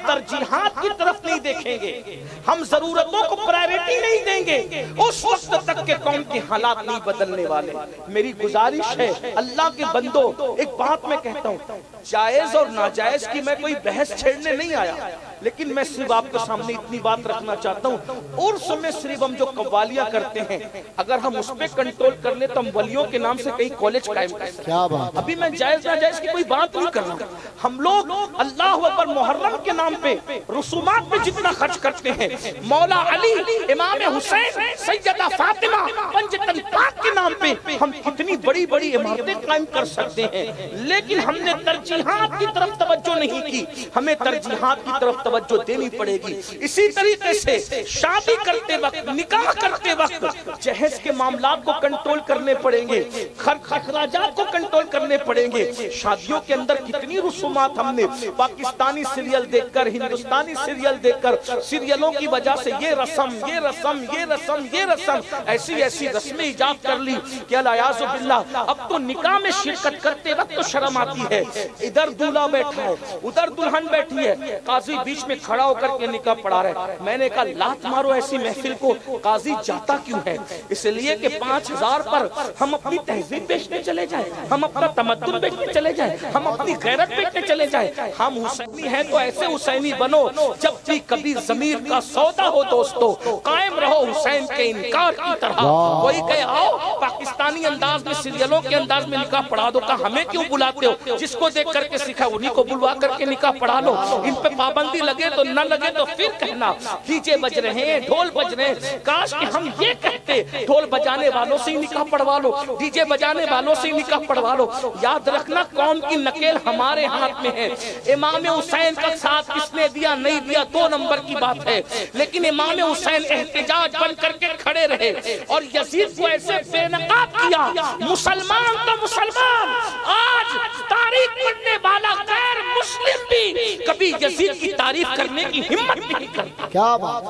ترجیحات کی طرف نہیں دیکھیں گے, ہم ضرورتوں کو پرائیورٹی نہیں دیں گے, اس وقت تک کہ قوم کے حالات نہیں بدلنے والے. میری گزارش ہے اللہ کے بندو, ایک بات میں کہتا ہوں, جائز اور ناجائز کی میں کوئی بحث چھیڑنے نہیں آیا, لیکن میں صرف آپ کے سامنے اتنی بات رکھنا چاہتا ہوں, عرس میں صرف ہم جو قوالیاں کرتے ہیں اگر ہم اس پہ کنٹرول کر لیں تو ہم ولیوں کے نام سے کئی کالج قائم کر سکتے ہیں. ابھی میں جائز ناجائز کی کوئی بات نہیں کر رہا. ہم لوگ اللہ اکبر محرم کے نام پہ رسومات پہ جتنا خرچ کرتے ہیں, مولا علی, امام حسین, سیدہ فاطمہ, پنجتن پاک کے نام پہ ہم کتنی بڑی بڑی عمارتیں قائم کر سکتے ہیں, لیکن ہم نے ترجیحات کی طرف توجہ نہیں کی. ہمیں ترجیحات کی طرف توجہ دینی پڑے گی. اسی طریقے سے شادی کرتے وقت, نکاح کرتے وقت جہیز کے معاملات کو کنٹرول کرنے پڑیں گے, خرچ اخراجات کو کنٹرول کرنے پڑیں گے. شادیوں کے اندر کتنی رسومات ہم نے پاکستانی سیریل دیکھ کر, ہندوستانی سیریل دیکھ کر, سیریلوں کی وجہ سے یہ رسم یہ رسم یہ رسم یہ رسم ایسی ایسی رسمیں ایجاد کر لی کہ الیاذ باللہ اب تو نکاح میں شرکت کرتے وقت تو شرم آتی ہے. ادھر دولہا بیٹھا ہے, ادھر دلہن بیٹھی ہے, قاضی بیچ میں کھڑا ہو کر کے نکاح پڑھا رہا ہے. میں نے کہا لات مارو ایسی محفل کو, قاضی جاتا کیوں ہے؟ اس لیے کہ 5000 پر ہم اپنی تہذیب بیچنے چلے جائیں, ہم اپنا تمدن بیچنے چلے جائیں, ہم اپنی غیرت بیچنے چلے جائیں. ہم حسینی ہیں تو ایسے حسینی بنو جب بھی کبھی ضمیر کا سودا ہو دوستو, قائم رہو حسین کے انکار کی طرح. کوئی کہے آؤ پاکستانی انداز میں سیریلوں کے انداز میں نکاح پڑھا دو, کہا ہمیں کیوں بلاتے ہو؟ جس کو دیکھ کر کے سیکھا انہی کو بلوا کر کے نکاح پڑھا لو. ان پہ پابندی لگے تو نہ لگے تو پھر کہنا ڈی جے بج رہے ہیں، ڈھول بج رہے ہیں، کاش کہ ہم یہ کہتے ڈھول بجانے والوں سے ہی نکاح پڑھوا لو، ڈی جے بجانے والوں سے ہی نکاح پڑھوا لو۔ یاد رکھنا قوم کی نکیل ہمارے ہاتھ میں ہے۔ امام حسین کا ساتھ کس نے دیا نہیں دیا 2 نمبر کی بات ہے، لیکن امام حسین احتجاج بن کر کے کھڑے رہے اور یزید کو ایسے بے نقاب کیا۔ مسلمان تو مسلمان، آج تاریخ پڑھنے والا غیر مسلم بھی کبھی یزید کی تعریف کرنے کی ہمت نہیں کرتا۔ کیا بات،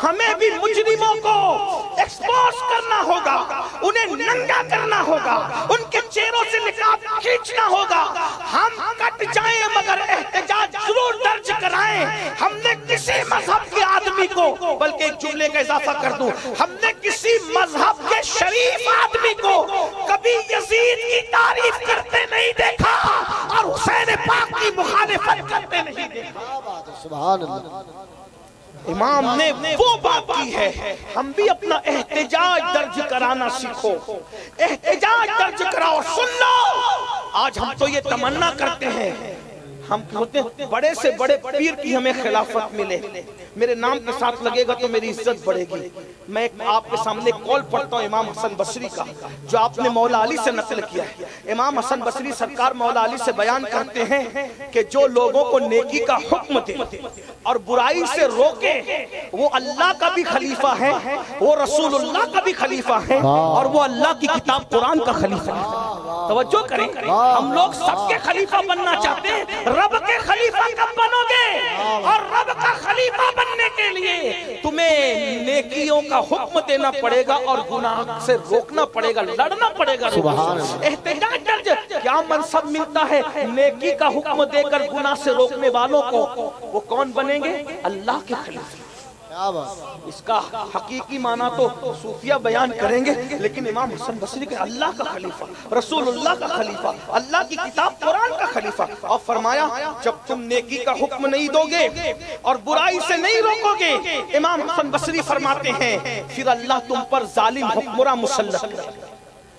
ہمیں بھی مجرموں کو ایکسپوز کرنا ہوگا، انہیں ننگا کرنا ہوگا، ان کے چہروں سے نقاب کھینچنا ہوگا۔ ہم کٹ جائیں مگر احتجاج ضرور درج کرائیں۔ ہم نے کسی مذہب کے آدمی کو، بلکہ ایک جملے کا اضافہ کر دوں، ہم نے کسی مذہب کے شریف آدمی کو کبھی یزید کی تعریف کرتے نہیں دیکھا اور حسین پاک کی مخالفت کرتے نہیں دیکھا۔ سبحان اللہ۔ امام نے وہ بات کی ہے، ہم بھی اپنا احتجاج درج کرانا سیکھو، احتجاج درج کراؤ۔ سن لو، آج ہم تو یہ تمنا کرتے ہیں، ہم کہتے ہیں بڑے سے بڑے پیر کی ہمیں خلافت ملے، میرے نام کے ساتھ لگے گا تو میری عزت بڑھے گی۔ میں آپ کے سامنے قول پڑھتا ہوں امام حسن بصری کا، جو آپ نے مولا علی سے نقل کیا ہے۔ امام حسن بصری سرکار مولا علی سے بیان کرتے ہیں کہ جو لوگوں کو نیکی کا حکم دے اور برائی سے روکے، وہ اللہ کا بھی خلیفہ ہے، وہ رسول اللہ کا بھی خلیفہ ہے، اور وہ اللہ کی کتاب قرآن کا خلیفہ ہے۔ توجہ کریں، ہم لوگ سب کے خلیفہ بننا چاہتے ہیں، رب کے خلیفہ کب بنو گے؟ اور رب کا خلیفہ بننے کے لیے تمہیں نیکیوں کا حکم دینا پڑے گا اور گناہ سے روکنا پڑے گا، لڑنا پڑے گا۔ احتجاج درج کیا منصب ملتا ہے نیکی کا حکم دے کر گناہ سے روکنے والوں کو؟ وہ کون بنیں گے؟ اللہ کے خلیفہ۔ اس کا حقیقی معنی تو صوفیہ بیان کریں گے، لیکن امام حسن بصری کے اللہ کا خلیفہ، رسول اللہ کا خلیفہ، اللہ کی کتاب قرآن کا خلیفہ۔ اور فرمایا جب تم نیکی کا حکم نہیں دو گے اور برائی سے نہیں روکو گے، امام حسن بصری فرماتے ہیں پھر اللہ تم پر ظالم حکمراں مسلط کرے گا،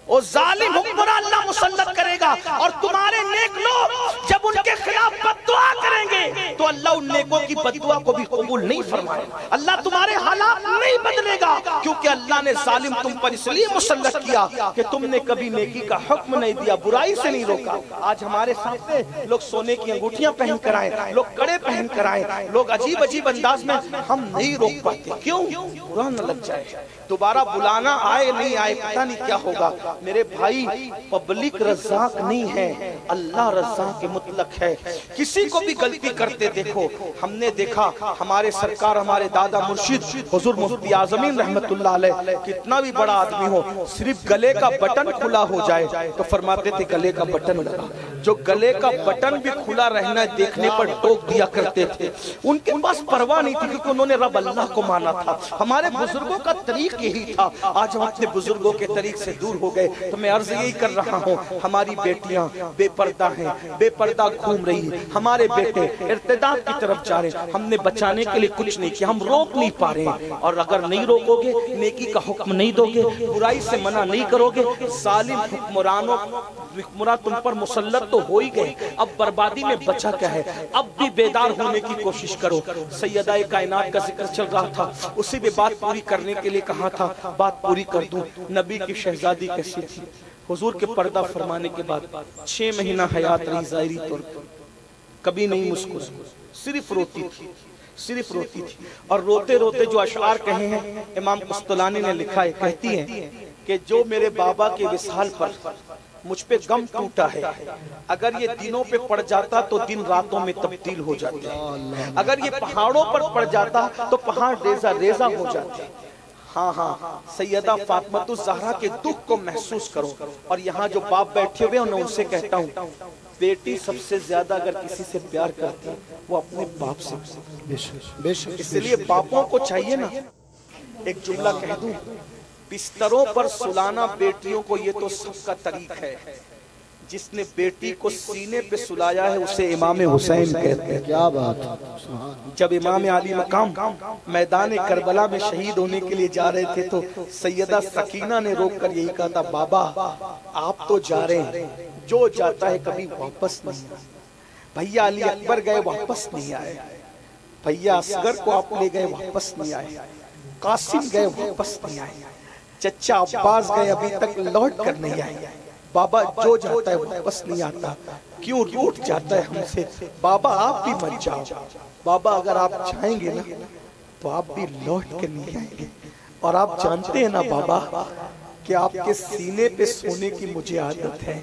وہ ظالم حکمراں اللہ مسلط کرے گا، اور تمہارے نیک لوگ جب ان کے خلاف بد دعا کریں گے تو اللہ ان نیکوں کی بد دعا کو بھی قبول نہیں فرمائے گا۔ اللہ تمہارے حالات نہیں بدلے گا، کیونکہ اللہ نے ظالم تم پر اس لیے مسلط کیا کہ تم نے کبھی نیکی کا حکم نہیں دیا، برائی سے نہیں روکا۔ آج ہمارے سامنے لوگ سونے کی انگوٹھیاں پہن کر آئے، لوگ کڑے پہن کر آئے، لوگ عجیب عجیب انداز میں، ہم نہیں روک پاتے۔ کیوں؟ برا نہ لگ جائے، دوبارہ بلانا آئے نہیں آئے پتہ نہیں کیا ہوگا۔ میرے بھائی، پبلک رزاق نہیں ہے، اللہ رزاق مطلق ہے۔ کسی کو بھی غلطی کرتے دیکھو، ہم نے دیکھا ہمارے سرکار، ہمارے دادا مرشد حضور مفتی اعظمین رحمت اللہ علیہ، کتنا بھی بڑا آدمی ہو، صرف گلے کا بٹن کھلا ہو جائے تو فرماتے تھے گلے کا بٹن لگا۔ جو گلے کا بٹن بھی کھلا رہنا دیکھنے پر ٹوک دیا کرتے تھے، ان کے پاس پرواہ نہیں تھی، کیونکہ انہوں نے رب اللہ کو مانا تھا۔ ہمارے بزرگوں کا طریق یہی تھا۔ آج ہم اپنے بزرگوں کے طریق سے دور ہو گئے، تو میں عرض یہی کر رہا ہوں، ہماری بیٹیاں بے پردہ ہیں، بے پردہ گھوم رہی ہیں، ہمارے بیٹے ارتداد کی طرف جا رہے ہیں۔ ہم نے بچانے کے لیے کچھ نہیں کیا، ہم روک نہیں پا رہے ہیں، اور اگر نہیں روکو گے، نیکی کا حکم نہیں دو گے، برائی سے منع نہیں کرو گے، ظالم حکمراں تم پر مسلط تو ہو ہی گئے، اب بربادی میں بچا کیا ہے؟ اب بھی بیدار ہونے کی کوشش کرو۔ سیدہ کائنات کا ذکر چل رہا تھا، اسی بھی بات پوری کرنے کے لیے کہا تھا، بات پوری کر دوں۔ نبی کی شہزادی کیسی تھی؟ حضور کے پردہ فرمانے کے بعد 6 مہینہ حیات رہی ظاہری طور پر، کبھی نہیں مسکرائی، صرف روتی تھی، صرف روتی تھی۔ اور روتے روتے جو اشعار کہے ہیں امام قسطلانی نے لکھا ہے، کہتی ہیں کہ جو میرے بابا کے وصال پر مجھ پہ غم ٹوٹا ہے، اگر یہ دنوں پہ پڑ جاتا تو دن راتوں میں تبدیل ہو جاتے، اگر یہ پہاڑوں پر پڑ جاتا تو پہاڑ ریزہ ریزہ ہو جاتے۔ ہاں ہاں، سیدہ فاطمہ الزہرا کے دکھ کو محسوس کرو۔ اور یہاں جو باپ بیٹھے ہوئے ان سے کہتا ہوں، بیٹی سب سے زیادہ اگر کسی سے پیار کرتی ہے وہ اپنے باپ سے، اس لیے باپوں کو چاہیے نا۔ ایک جملہ کہہ دوں، بستروں پر سلانا بیٹیوں کو یہ تو سب کا طریق ہے، جس نے بیٹی کو سینے پہ سلایا ہے اسے امام حسین کہتے ہیں۔ کیا بات ہے۔ جب امام علی مقام میدان کربلا میں شہید ہونے کے لیے جا رہے تھے تو سیدہ سکینہ نے روک کر یہی کہا تھا، بابا آپ تو جا رہے ہیں، جو جاتا ہے کبھی واپس نہیں آئے۔ بھیا علی اکبر گئے واپس نہیں آئے، بھیا اصغر کو آپ لے گئے واپس نہیں آئے، قاسم گئے واپس نہیں آئے، چچا عباس گئے ابھی تک لوٹ کر نہیں آئے، بابا جو جاتا ہے واپس نہیں آتا، کیوں روٹ جاتا ہے ہم سے؟ بابا آپ بھی مت جاؤ، بابا اگر آپ جائیں گے نا تو آپ بھی لوٹ کے نہیں آئیں گے، اور آپ جانتے ہیں نا بابا کہ آپ کے سینے پہ سونے کی مجھے عادت ہے،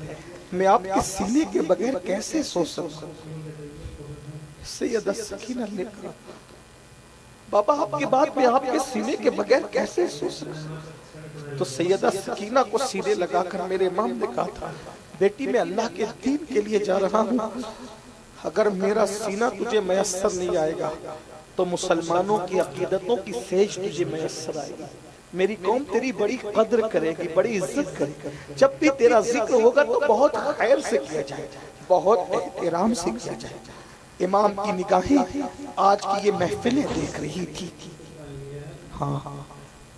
میں آپ کے سینے کے بغیر کیسے سو سکوں؟ سیدہ سکینہ نے کہا بابا آپ کے بعد میں آپ کے سینے کے بغیر کیسے سو سکوں؟ تو سیدہ سکینہ کو سینے لگا کر میرے امام نے کہا تھا بیٹی میں اللہ کے دین کے لیے جا رہا ہوں، اگر میرا سینہ تجھے میسر نہیں آئے گا تو مسلمانوں کی عقیدتوں کی سیج تجھے میسر آئے گی، میری قوم تیری بڑی قدر کرے گی، بڑی عزت کرے گی، جب بھی تیرا ذکر ہوگا تو بہت خیر سے کیا جائے، بہت احترام سے کیا جائے۔ امام کی نگاہیں آج کی یہ محفلیں دیکھ رہی تھی، ہاں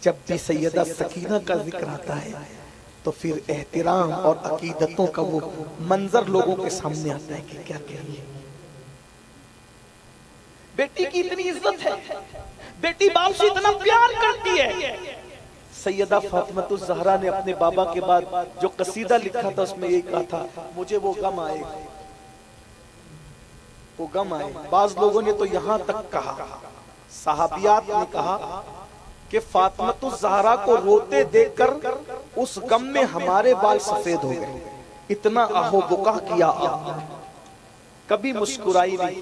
جب بھی سیدہ سکینہ کا ذکر آتا ہے تو پھر احترام اور عقیدتوں کا وہ منظر لوگوں کے سامنے آتا ہے کہ کیا کہیے، بیٹی کی اتنی عزت ہے، بیٹی باپ سے اتنا پیار کرتی ہے۔ سیدہ فاطمہ الزہرا نے اپنے بابا کے بعد جو قصیدہ لکھا تھا اس میں یہ کہا تھا مجھے وہ غم آئے، وہ غم آئے۔ بعض لوگوں نے تو یہاں تک کہا، صحابیات نے کہا کہ فاطمہ الزہرا کو روتے دیکھ کر اس غم میں ہمارے بال سفید ہو گئے، اتنا آہو بکا کیا آپ نے، کبھی مسکرائی نہیں۔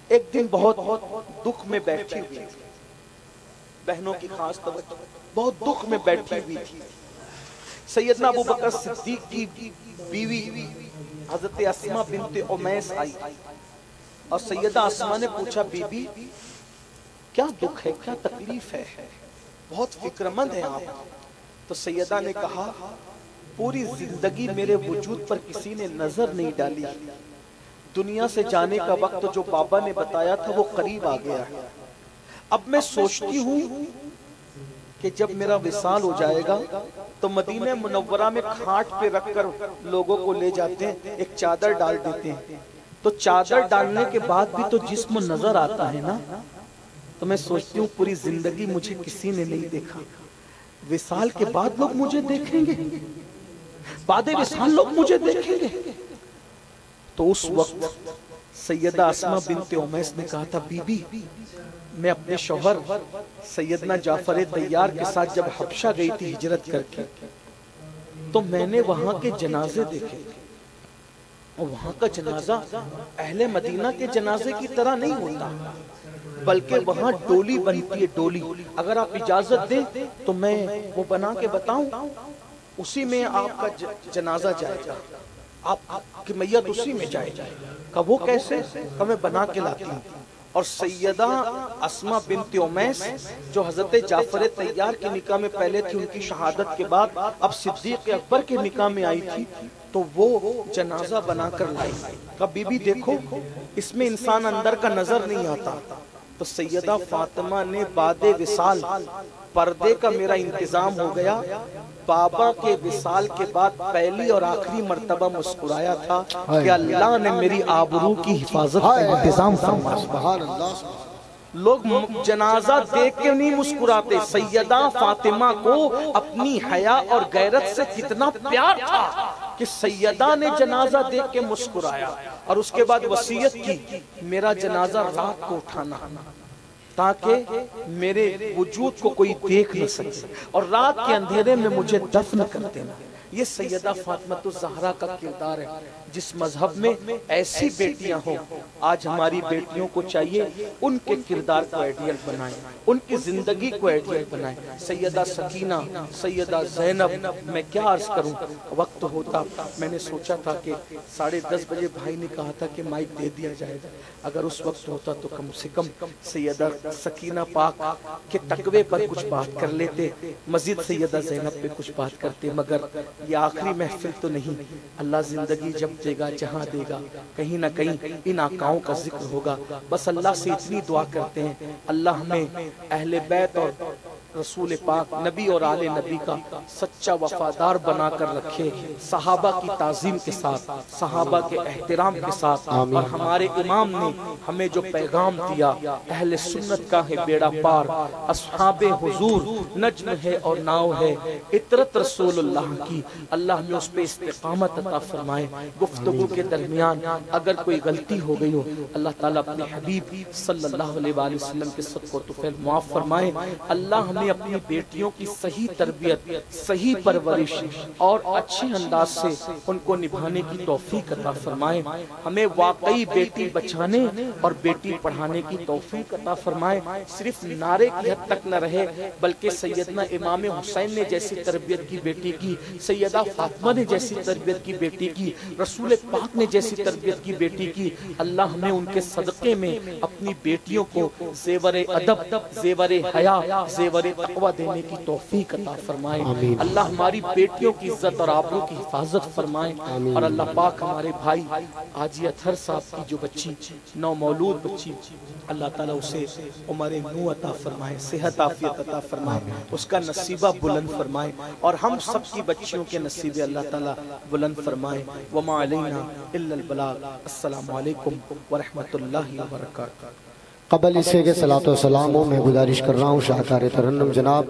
ایک دن بہت دکھ میں بیٹھی ہوئی تھی، بہنوں کی خاص توجہ، بہت دکھ میں بیٹھی ہوئی تھی، سیدنا ابو بکر صدیق کی بیوی حضرت اسماء بنت امیس آئی اور سیدہ اسماء نے پوچھا بی بی کیا دکھ ہے، کیا تکلیف ہے، بہت فکر مند ہیں آپ؟ تو سیدہ نے کہا پوری زندگی میرے وجود پر کسی نے نظر نہیں ڈالی، دنیا سے جانے کا وقت جو بابا نے بتایا تھا وہ قریب آ گیا ہے، اب میں سوچتی ہوں کہ جب میرا وصال ہو جائے گا تو مدینہ منورہ میں کھاٹ پہ رکھ کر لوگوں کو لے جاتے ہیں، ایک چادر ڈال دیتے ہیں، تو چادر ڈالنے کے بعد بھی تو جسم نظر آتا ہے نا، تو میں سوچتی ہوں پوری زندگی مجھے کسی نے نہیں دیکھا، وصال کے بعد لوگ مجھے دیکھیں گے، بعد وصال لوگ مجھے دیکھیں گے۔ تو اس وقت سیدہ اسماء بنت امیس نے کہا تھا بی بی میں اپنے شوہر سیدنا جعفر طیار کے ساتھ جب حبشہ گئی تھی ہجرت کر کے تو میں نے وہاں کے جنازے دیکھے، اور وہاں کا جنازہ اہل مدینہ کے جنازے کی طرح نہیں ہوتا، بلکہ وہاں ڈولی بنتی ہے، ڈولی، اگر آپ اجازت دیں تو میں وہ بنا کے بتاؤں، اسی میں آپ کا جنازہ جائے گا، آپ کی میت اسی میں جائے گا۔ کہا وہ کیسے؟ کہا میں بنا کے لاتی ہوں۔ اور سیدہ اسماء بنت امیس جو حضرت جعفر طیار کے نکاح میں پہلے تھی، ان کی شہادت کے بعد اب صدیق اکبر کے نکاح میں آئی تھی، تو وہ جنازہ بنا کر لائی۔ کہا بی بی دیکھو اس میں انسان اندر کا نظر نہیں آتا، تو سیدہ فاطمہ نے بعد وصال پردے کا میرا انتظام ہو گیا، بابا کے وصال کے بعد پہلی اور آخری مرتبہ مسکرایا تھا کہ اللہ نے میری آبرو کی حفاظت کا انتظام فرمایا۔ لوگ جنازہ دیکھ کے نہیں مسکراتے، سیدہ فاطمہ کو اپنی حیا اور غیرت سے کتنا پیار تھا کہ سیدہ نے جنازہ دیکھ کے مسکرایا، اور اس کے بعد وصیت کی میرا جنازہ رات کو اٹھانا تاکہ میرے وجود کو کوئی دیکھ نہ سکے، اور رات کے اندھیرے میں مجھے دفن کر دینا۔ یہ سیدہ فاطمہ الزہرا کا کردار ہے۔ جس مذہب میں ایسی بیٹیاں ہوں، آج ہماری بیٹیوں کو چاہیے ان کے کردار کو آئیڈیل بنائیں، ان کی زندگی کو آئیڈیل بنائیں۔ سیدہ سکینہ، سیدہ زینب، میں کیا عرض کروں، وقت ہوتا میں نے سوچا تھا کہ 10:30 بجے بھائی نے کہا تھا کہ مائک دے دیا جائے گا، اگر اس وقت ہوتا تو کم سے کم سیدہ سکینہ پاک کے تقوی پر کچھ بات کر لیتے، مزید سیدہ زینب پہ کچھ بات کرتے، مگر یہ آخری محفل تو نہیں، اللہ زندگی جب دے گا، جہاں دے گا، کہیں نہ کہیں ان آقاؤں کا ذکر ہوگا۔ بس اللہ سے اتنی دعا کرتے ہیں اللہ ہمیں اہل بیت اور رسول پاک نبی اور آل نبی کا سچا وفادار بنا کر رکھے، صحابہ کی تعظیم کے ساتھ، صحابہ کے احترام کے ساتھ، اور ہمارے امام نے ہمیں جو پیغام دیا، اہل سنت کا ہے بیڑا پار، اصحاب حضور نجم ہے اور ناؤ ہے، اطرت رسول اللہ کی، اللہ میں اس پہ استقامت عطا فرمائے۔ گفتگو کے درمیان اگر کوئی غلطی ہو گئی ہو، اللہ تعالیٰ اپنے حبیب صلی اللہ علیہ وآلہ وسلم کے صدقہ و طفیل معاف فرمائے۔ اللہ ہمیں اپنی بیٹیوں کی صحیح تربیت، صحیح پرورش اور اچھے انداز سے ان کو نبھانے کی توفیق عطا فرمائے۔ ہمیں واقعی بیٹی بچانے اور بیٹی پڑھانے کی توفیق عطا فرمائے۔ صرف نعرے کی حد تک نہ رہے، بلکہ سیدنا امام حسین نے جیسی تربیت کی بیٹی کی، سیدہ فاطمہ نے جیسی تربیت کی بیٹی کی، رسول پاک نے جیسی تربیت کی بیٹی کی، اللہ ہمیں ان کے صدقے میں اپنی بیٹیوں کو زیور ادب، زیور حیا، زیور تقوی دینے کی توفیق عطا فرمائے۔ اللہ ہماری بیٹیوں کی عزت اور آبرو کی حفاظت فرمائے، اور اللہ پاک ہمارے بھائی حاجی اطہر صاحب کی جو بچی، نو مولود بچی، اللہ تعالیٰ اسے عمر نو عطا فرمائے، صحت عافیت عطا فرمائے، اس کا نصیبہ بلند فرمائے، اور ہم سب کی بچیوں کے نصیبے اللہ تعالیٰ بلند فرمائے۔ وما علینا الا البلاغ۔ السلام علیکم ورحمۃ اللہ وبرکاتہ۔ قبل اسے کے صلاۃ و سلاموں میں گزارش کر رہا ہوں شاہکار ترنم جناب